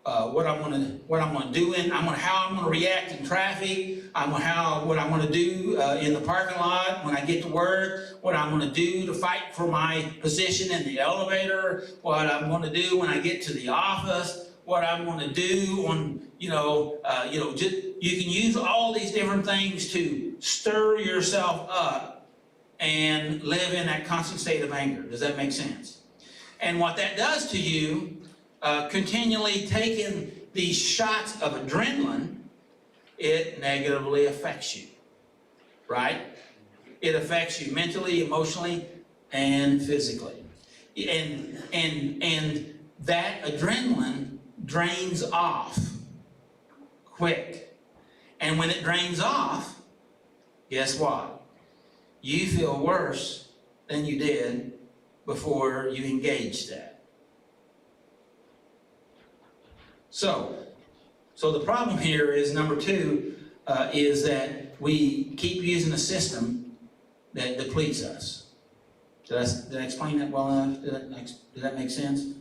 what I'm going to do how I'm going to react in traffic, what I'm going to do in the parking lot when I get to work, what I'm going to do to fight for my position in the elevator, what I'm going to do when I get to the office, what I'm going to do on, you can use all these different things to stir yourself up and live in that constant state of anger. Does that make sense? And what that does to you, continually taking these shots of adrenaline, it negatively affects you, right? It affects you mentally, emotionally, and physically. And that adrenaline drains off quick. And when it drains off, guess what? You feel worse than you did before you engaged that. So the problem here is, number two, is that we keep using a system that depletes us. Did I explain that well enough? Did that make sense?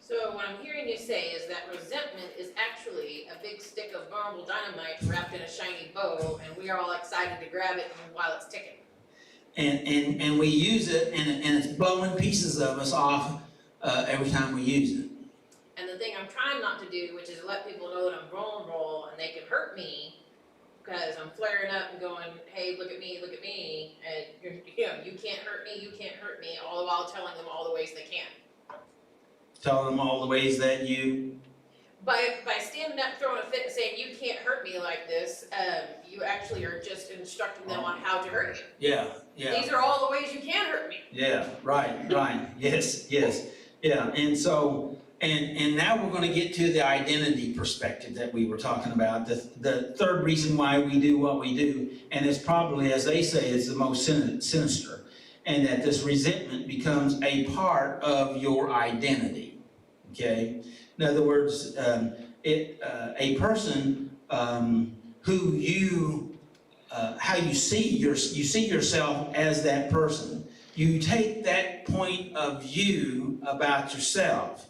So what I'm hearing you say is that resentment is actually a big stick of marble dynamite wrapped in a shiny bow, and we are all excited to grab it while it's ticking. And we use it, and it's blowing pieces of us off every time we use it. And the thing I'm trying not to do, which is let people know that I'm vulnerable and they can hurt me, because I'm flaring up and going, hey, look at me, and you can't hurt me, all the while telling them all the ways they can. Telling them all the ways that you, By standing up, throwing a fit and saying, you can't hurt me like this, you actually are just instructing them on how to hurt you. yeah. These are all the ways you can hurt me. Yeah, right, yes, yeah, and so, and now we're gonna get to the identity perspective that we were talking about, the third reason why we do what we do, and it's probably, as they say, is the most sinister, and that this resentment becomes a part of your identity, okay? In other words, a person who you, how you see yourself as that person. You take that point of view about yourself.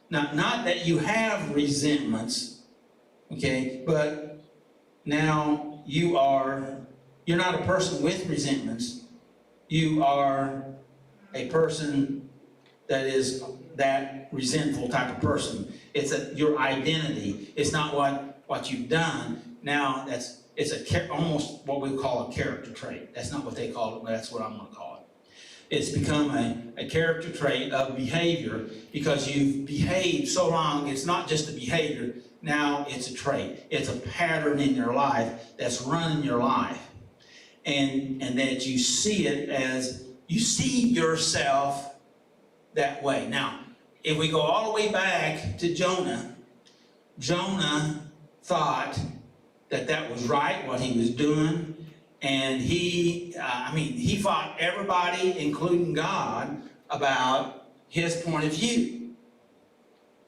Not that you have resentments, okay, but now you're not a person with resentments. You are a person that is that resentful type of person. It's your identity. It's not what you've done. Now it's almost what we call a character trait. That's not what they call it, but that's what I'm going to call it. It's become a character trait of behavior because you've behaved so long. It's not just a behavior. Now it's a trait. It's a pattern in your life that's running your life. And that you see it as, you see yourself that way. Now, if we go all the way back to Jonah, Jonah thought that was right, what he was doing. And he fought everybody, including God, about his point of view.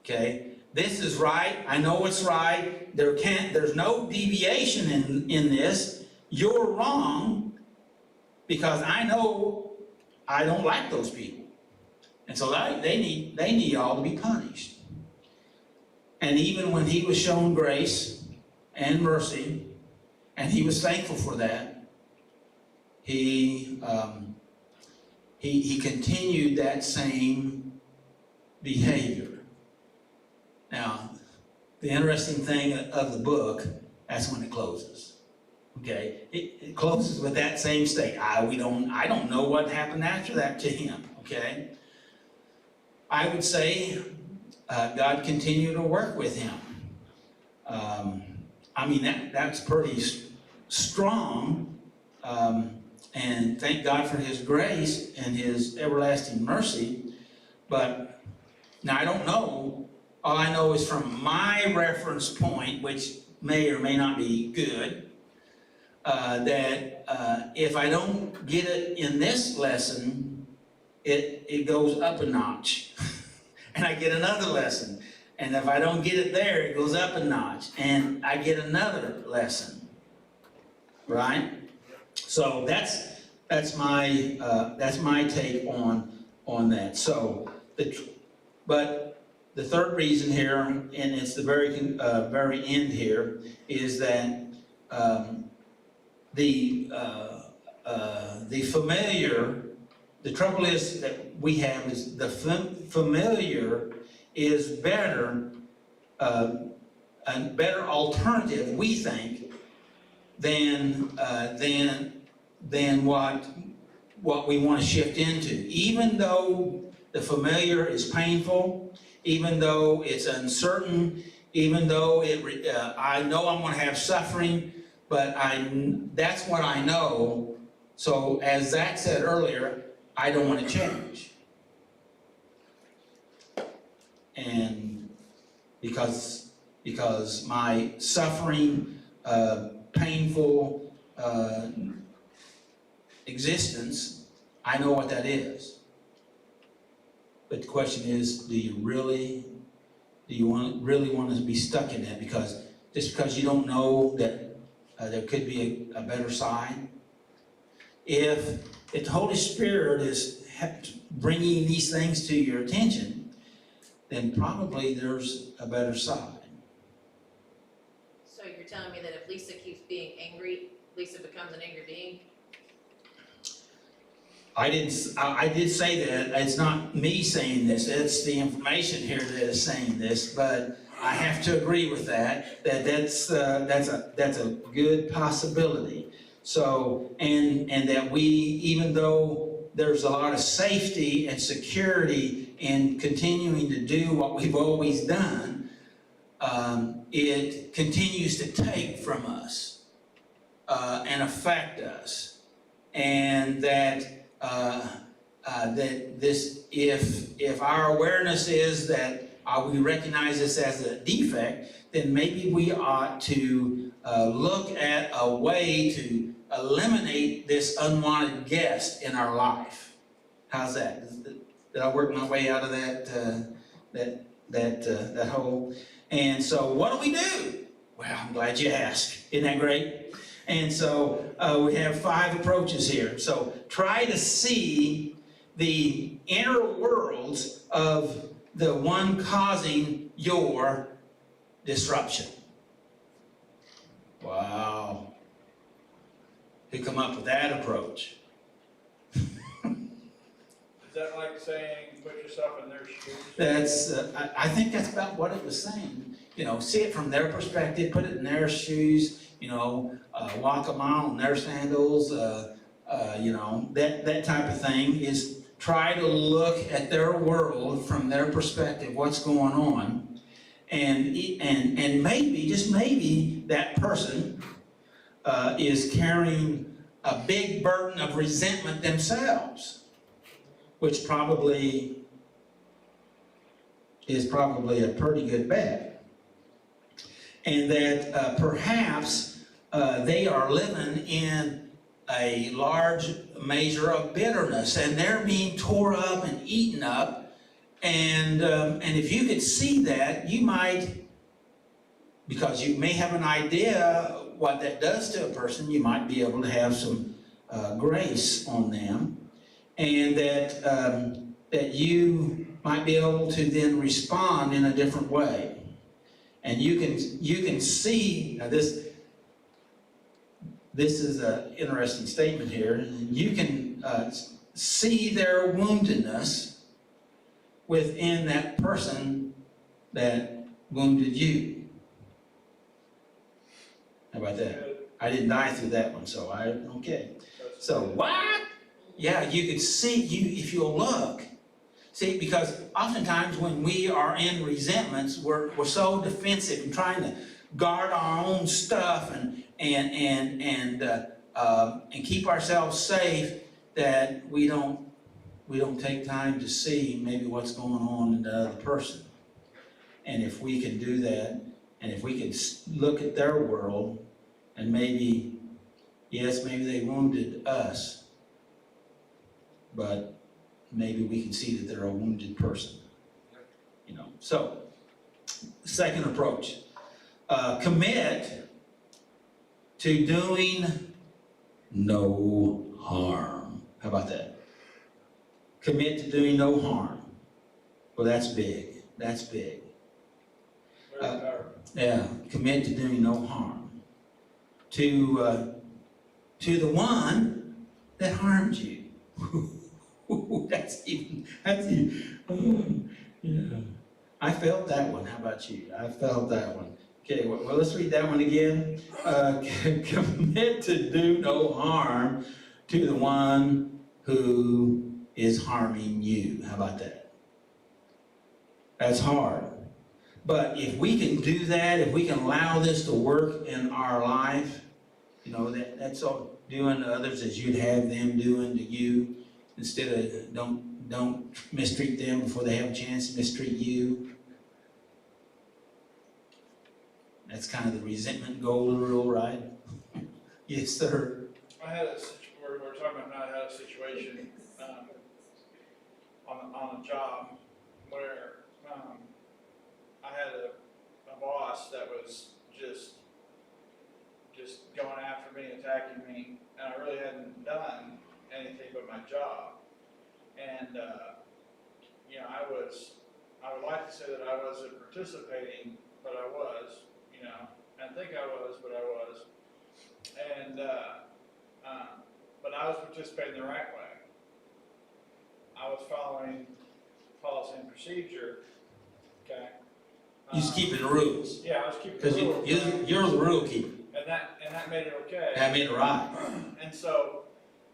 Okay, this is right. I know it's right. There's no deviation in this. You're wrong because I know I don't like those people, and so they need all to be punished. And even when he was shown grace and mercy, and he was thankful for that, he continued that same behavior. Now, the interesting thing of the book, that's when it closes. Okay, it closes with that same state. I don't know what happened after that to him. Okay, I would say God continued to work with him. That's pretty strong. And thank God for his grace and his everlasting mercy. But now I don't know. All I know is from my reference point, which may or may not be good, that if I don't get it in this lesson, it goes up a notch. And I get another lesson. And if I don't get it there, it goes up a notch. And I get another lesson. Right? So that's my take on that. So, but the third reason here, and it's the very end here, is that the familiar. The trouble is that we have is the familiar is better, a better alternative, we think, than what we want to shift into. Even though the familiar is painful, even though it's uncertain, even though I know I'm going to have suffering, but that's what I know. So as Zach said earlier, I don't want to change. And because my suffering painful existence, I know what that is. But the question is, do you really want to be stuck in that? Because just because you don't know that there could be a better side, if the Holy Spirit is bringing these things to your attention, then probably there's a better side. So you're telling me that if Lisa keeps being angry, Lisa becomes an angry being? I did say that. It's not me saying this, it's the information here that is saying this, but I have to agree with that's a good possibility. So, and that we, even though there's a lot of safety and security in continuing to do what we've always done, it continues to take from us and affect us. And that if our awareness is that we recognize this as a defect, then maybe we ought to look at a way to eliminate this unwanted guest in our life. How's that? Did I work my way out of that hole? And so what do? Well, I'm glad you asked. Isn't that great? And so we have 5 approaches here. So try to see the inner worlds of the one causing your disruption. Wow. Who come up with that approach? Is that like saying, put yourself in their shoes? That's, I think that's about what it was saying. You know, see it from their perspective, put it in their shoes, you know, walk a mile in their sandals, you know, that type of thing is try to look at their world from their perspective, what's going on, and maybe, just maybe, that person is carrying a big burden of resentment themselves, which probably is a pretty good bet. And that perhaps they are living in a large measure of bitterness, and they're being tore up and eaten up. And if you could see that, you might, because you may have an idea what that does to a person, you might be able to have some grace on them, and that you might be able to then respond in a different way. And you can see, now this is an interesting statement here, you can see their woundedness within that person that wounded you. How about that? I didn't die through that one, so okay. So what? Yeah, you could see, if you'll look. See, because oftentimes when we are in resentments, we're so defensive and trying to guard our own stuff and keep ourselves safe that we don't take time to see maybe what's going on in the other person. And if we can do that, and if we can look at their world, and maybe, yes, maybe they wounded us, but maybe we can see that they're a wounded person. You know. So, second approach, commit to doing no harm. How about that? Commit to doing no harm. Well, that's big. That's big. Very powerful. Yeah, commit to doing no harm to the one that harmed you. That's even. Yeah. I felt that one. How about you? I felt that one. Okay, well, let's read that one again. Commit to do no harm to the one who is harming you. How about that? That's hard. But if we can do that, if we can allow this to work in our life, you know, that's all doing to others as you'd have them doing to you, instead of don't mistreat them before they have a chance to mistreat you. That's kind of the resentment golden rule, right? Yes, sir. We're talking about now, I had a situation, on a job where, I had a boss that was just going after me, attacking me, and I really hadn't done anything but my job. And, you know, I would like to say that I wasn't participating, but I was, you know, I think I was, but I was. And, but I was participating the right way. I was following policy and procedure, okay? You just keeping the rules, Yeah, I was keeping the because rules. you're the rule keeper. And that made it okay. That made it right. And so,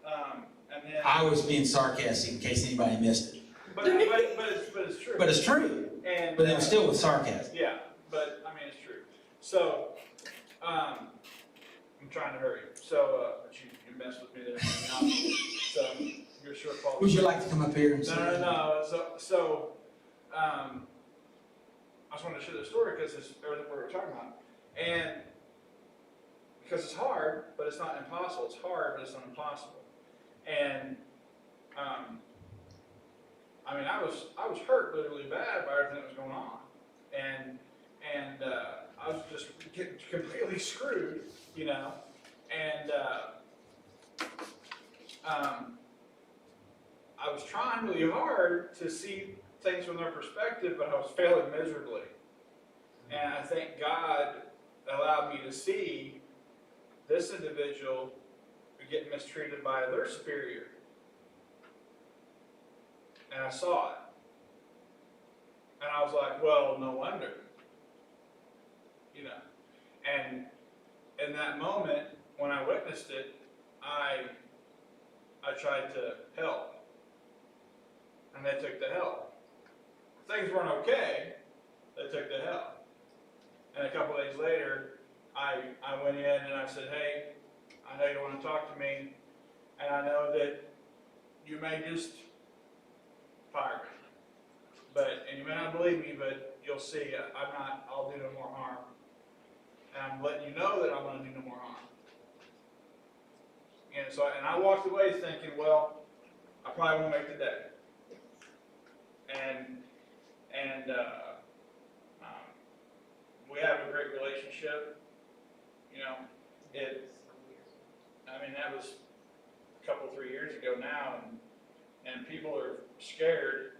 and then. I was being sarcastic in case anybody missed it. But it's true. But it's true, And. but it was still with sarcasm. Yeah, but, I mean, it's true. So, I'm trying to hurry. So, but you messed with me there. So, you're sure fault. Would you like to come up here and say? No. So, I just wanted to share this story because it's everything we were talking about. And because it's hard, but it's not impossible. It's hard, but it's not impossible. And, I mean, I was hurt really bad by everything that was going on. And I was just getting completely screwed, you know. And, I was trying really hard to see things from their perspective, but I was failing miserably. And I think God allowed me to see this individual get mistreated by their superior. And I saw it. And I was like, well, no wonder. You know. And in that moment, when I witnessed it, I tried to help. And they took the help. Things weren't okay, they took the help. And a couple days later, I went in and I said, hey, I know you want to talk to me, and I know that you may just fire me. And you may not believe me, but you'll see, I'll do no more harm. And I'm letting you know that I'm going to do no more harm. And so, and I walked away thinking, well, I probably won't make the day. And we have a great relationship. You know, that was a couple, 3 years ago now, and people are scared,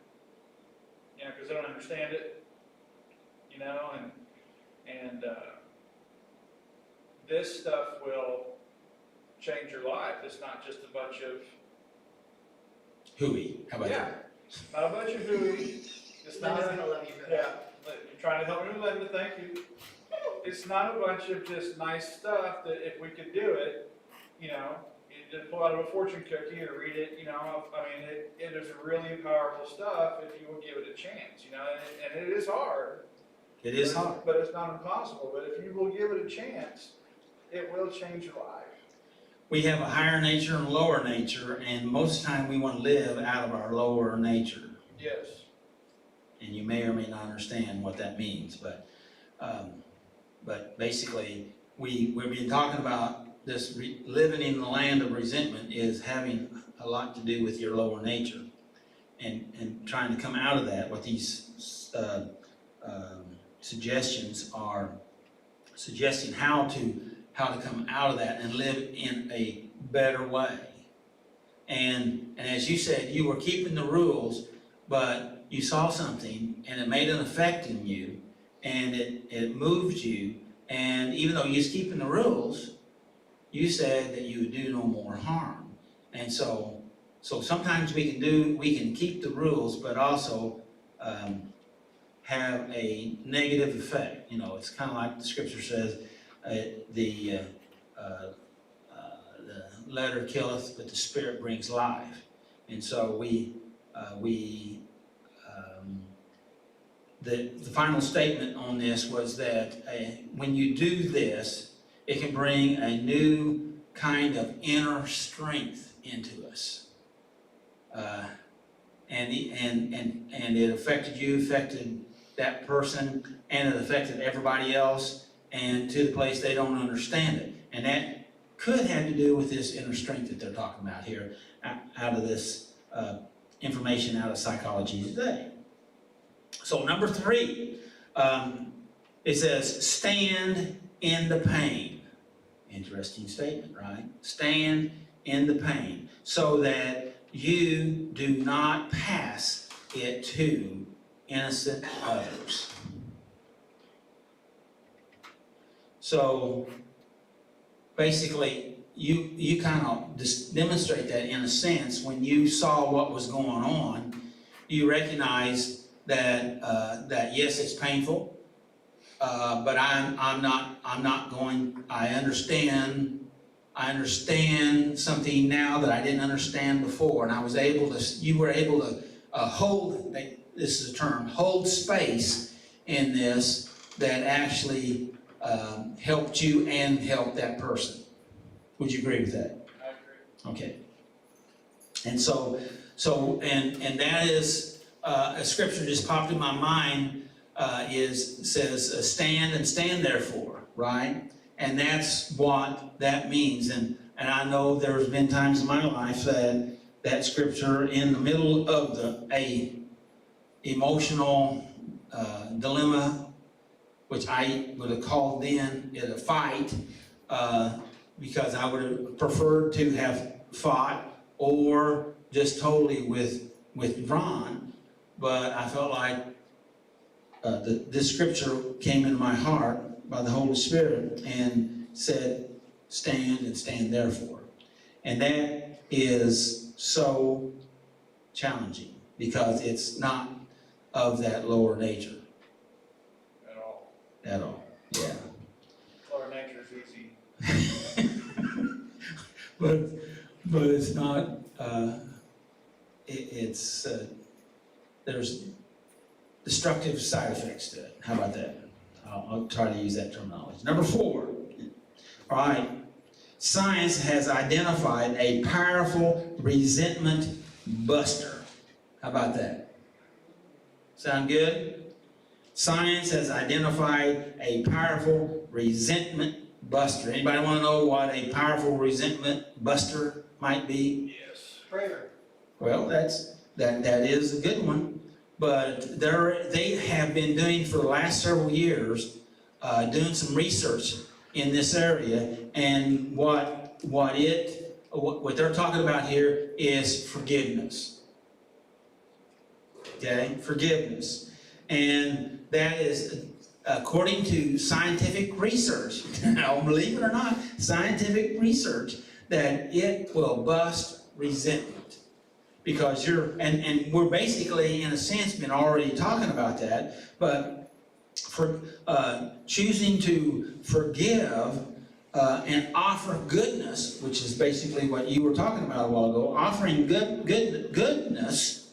you know, because they don't understand it, you know, and this stuff will change your life. It's not just a bunch of Hooey, how about that? not a bunch of hooey. It's not. Linda's gonna love you for Yeah, that. you're trying to help me with Linda, thank you. It's not a bunch of just nice stuff that if we could do it, you know, you just pull out of a fortune cookie or read it, you know, I mean, it is really powerful stuff if you will give it a chance, you know, and it is hard. It is hard. But it's not impossible, but if you will give it a chance, it will change your life. We have a higher nature and a lower nature, and most of the time we want to live out of our lower nature. Yes. And you may or may not understand what that means, but basically, we've been talking about this living in the land of resentment is having a lot to do with your lower nature, and trying to come out of that. What these suggestions are suggesting how to come out of that and live in a better way. And as you said, you were keeping the rules, but you saw something and it made an effect in you, and it moved you, and even though you was keeping the rules, you said that you would do no more harm. And so sometimes we can keep the rules, but also have a negative effect. You know, it's kind of like the scripture says, the letter killeth, but the spirit brings life. And so the final statement on this was that when you do this, it can bring a new kind of inner strength into us. And it affected you, affected that person, and it affected everybody else. and to the place they don't understand it. And that could have to do with this inner strength that they're talking about here, out of this information out of psychology today. So number 3, it says, stand in the pain. Interesting statement, right? Stand in the pain so that you do not pass it to innocent others. So basically, you kind of just demonstrate that in a sense when you saw what was going on. You recognized that that yes, it's painful, but I'm not going. I understand something now that I didn't understand before, and I was able to. You were able to hold. This is a term. Hold space in this that actually helped you and helped that person. Would you agree with that? I agree. Okay. And so that is a scripture just popped in my mind. Says stand and stand therefore, right? And that's what that means. And I know there's been times in my life that scripture in the middle of a emotional dilemma, which I would have called then it a fight, because I would have preferred to have fought or just totally withdrawn. But I felt like this scripture came in my heart by the Holy Spirit and said, stand and stand therefore. And that is so challenging because it's not of that lower nature At all. at all. Yeah. Lower nature is easy. But it's not, there's destructive side effects to it. How about that? I'll try to use that terminology. Number 4, all right, science has identified a powerful resentment buster. How about that? Sound good? Science has identified a powerful resentment buster. Anybody want to know what a powerful resentment buster might be? Yes. Prayer. Well, that is a good one, but they have been doing for the last several years, doing some research in this area, and what they're talking about here is forgiveness. Okay, forgiveness, and that is according to scientific research. Now, believe it or not, scientific research that it will bust resentment. Because and we're basically, in a sense, been already talking about that, but for choosing to forgive and offer goodness, which is basically what you were talking about a while ago, offering goodness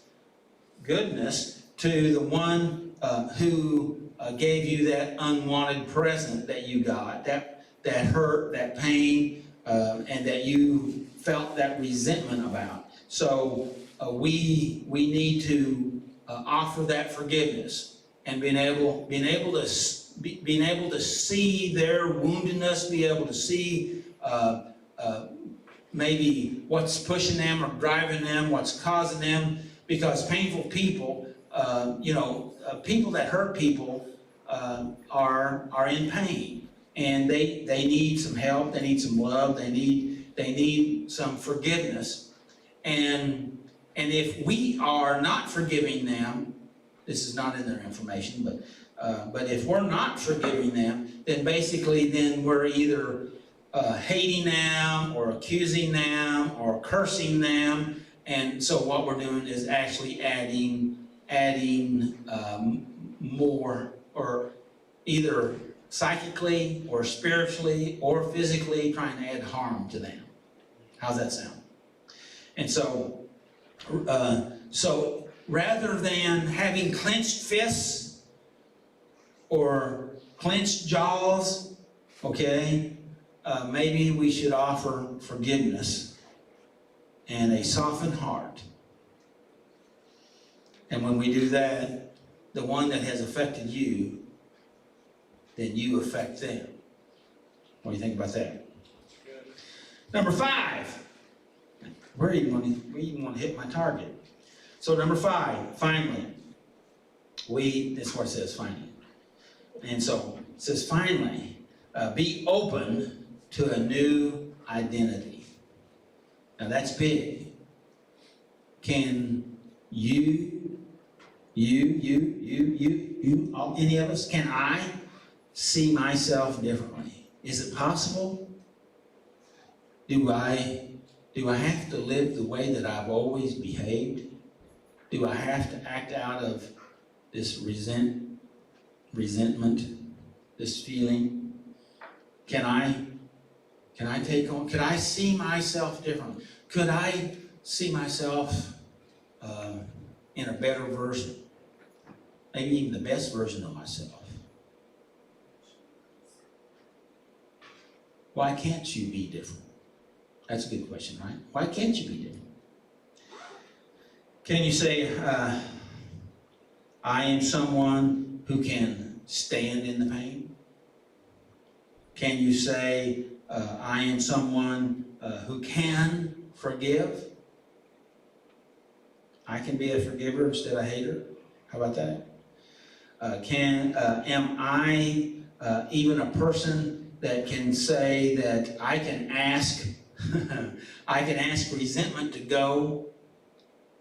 to the one who gave you that unwanted present that you got, that hurt, that pain, and that you felt that resentment about. So we need to offer that forgiveness and being able to see their woundedness, be able to see maybe what's pushing them or driving them, what's causing them. Because painful people, people that hurt people are in pain, and they need some help. They need some love. They need some forgiveness. And if we are not forgiving them, this is not in their information, but if we're not forgiving them, then basically we're either hating them or accusing them or cursing them. And so what we're doing is actually adding more, or either psychically or spiritually or physically trying to add harm to them. How's that sound? And so rather than having clenched fists or clenched jaws, okay, maybe we should offer forgiveness and a softened heart. And when we do that, the one that has affected you then you affect them. What do you think about that? Number 5. We even want to hit my target. So number 5, finally. That's what it says, finally. And so it says, finally, be open to a new identity. Now that's big. Can you, any of us, can I see myself differently? Is it possible? Do I have to live the way that I've always behaved? Do I have to act out of this resentment, this feeling? Can I see myself differently? Could I see myself in a better version? Maybe even the best version of myself. Why can't you be different? That's a good question, right? Why can't you be different? Can you say, I am someone who can stand in the pain? Can you say, I am someone who can forgive? I can be a forgiver instead of a hater. How about that? Am I even a person that can say that I can ask I can ask resentment to go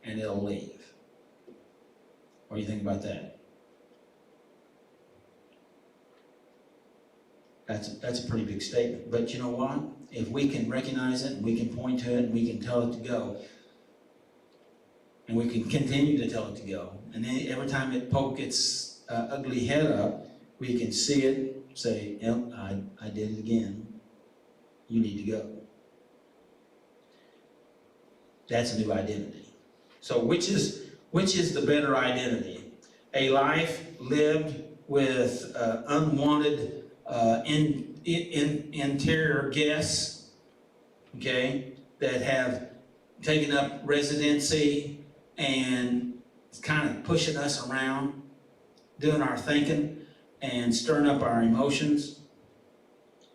and it'll leave? What do you think about that? That's a pretty big statement. But you know what? If we can recognize it, and we can point to it, and we can tell it to go, and we can continue to tell it to go, and then every time it pokes its ugly head up, we can see it, say, yep, I did it again. You need to go. That's a new identity. So which is the better identity? A life lived with unwanted interior guests, okay, that have taken up residency and kind of pushing us around, doing our thinking and stirring up our emotions?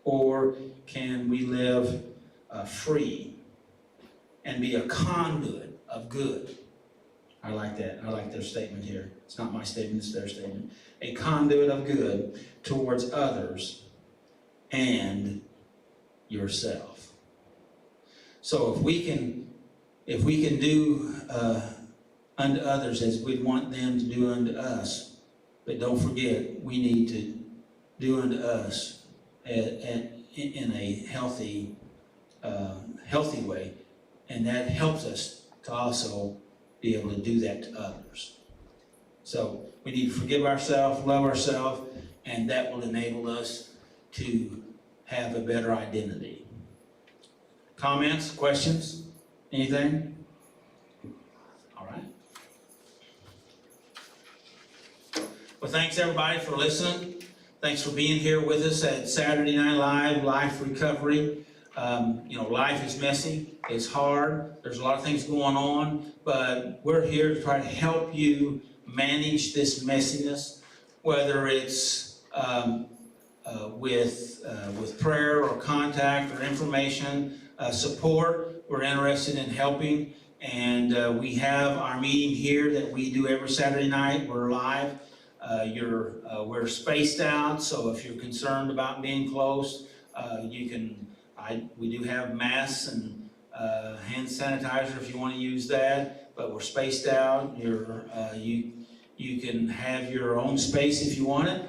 Or can we live free and be a conduit of good? I like that. I like their statement here. It's not my statement, it's their statement. A conduit of good towards others and yourself. So if we can do unto others as we want them to do unto us, but don't forget, we need to do unto us in a healthy way, and that helps us to also be able to do that to others. So we need to forgive ourselves, love ourselves, and that will enable us to have a better identity. Comments, questions, anything? All right. Well, thanks everybody for listening. Thanks for being here with us at Saturday Night Live, Life Recovery. Life is messy, it's hard, there's a lot of things going on, but we're here to try to help you manage this messiness, whether it's with prayer or contact or information, support. We're interested in helping, and we have our meeting here that we do every Saturday night. We're live. We're spaced out, so if you're concerned about being close, you can. We do have masks and hand sanitizer if you want to use that, but we're spaced out. You can have your own space if you want it,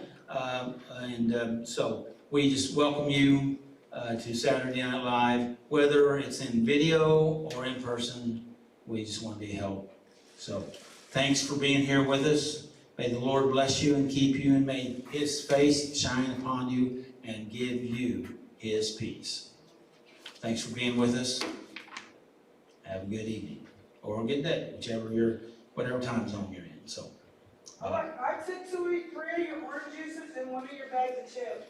so we just welcome you to Saturday Night Live, whether it's in video or in person. We just want to be a help. So thanks for being here with us. May the Lord bless you and keep you, and may His face shine upon you and give you His peace. Thanks for being with us. Have a good evening or a good day, whatever time zone you're in. So, I took 2 or 3 of your orange juices and 1 of your bags of chips.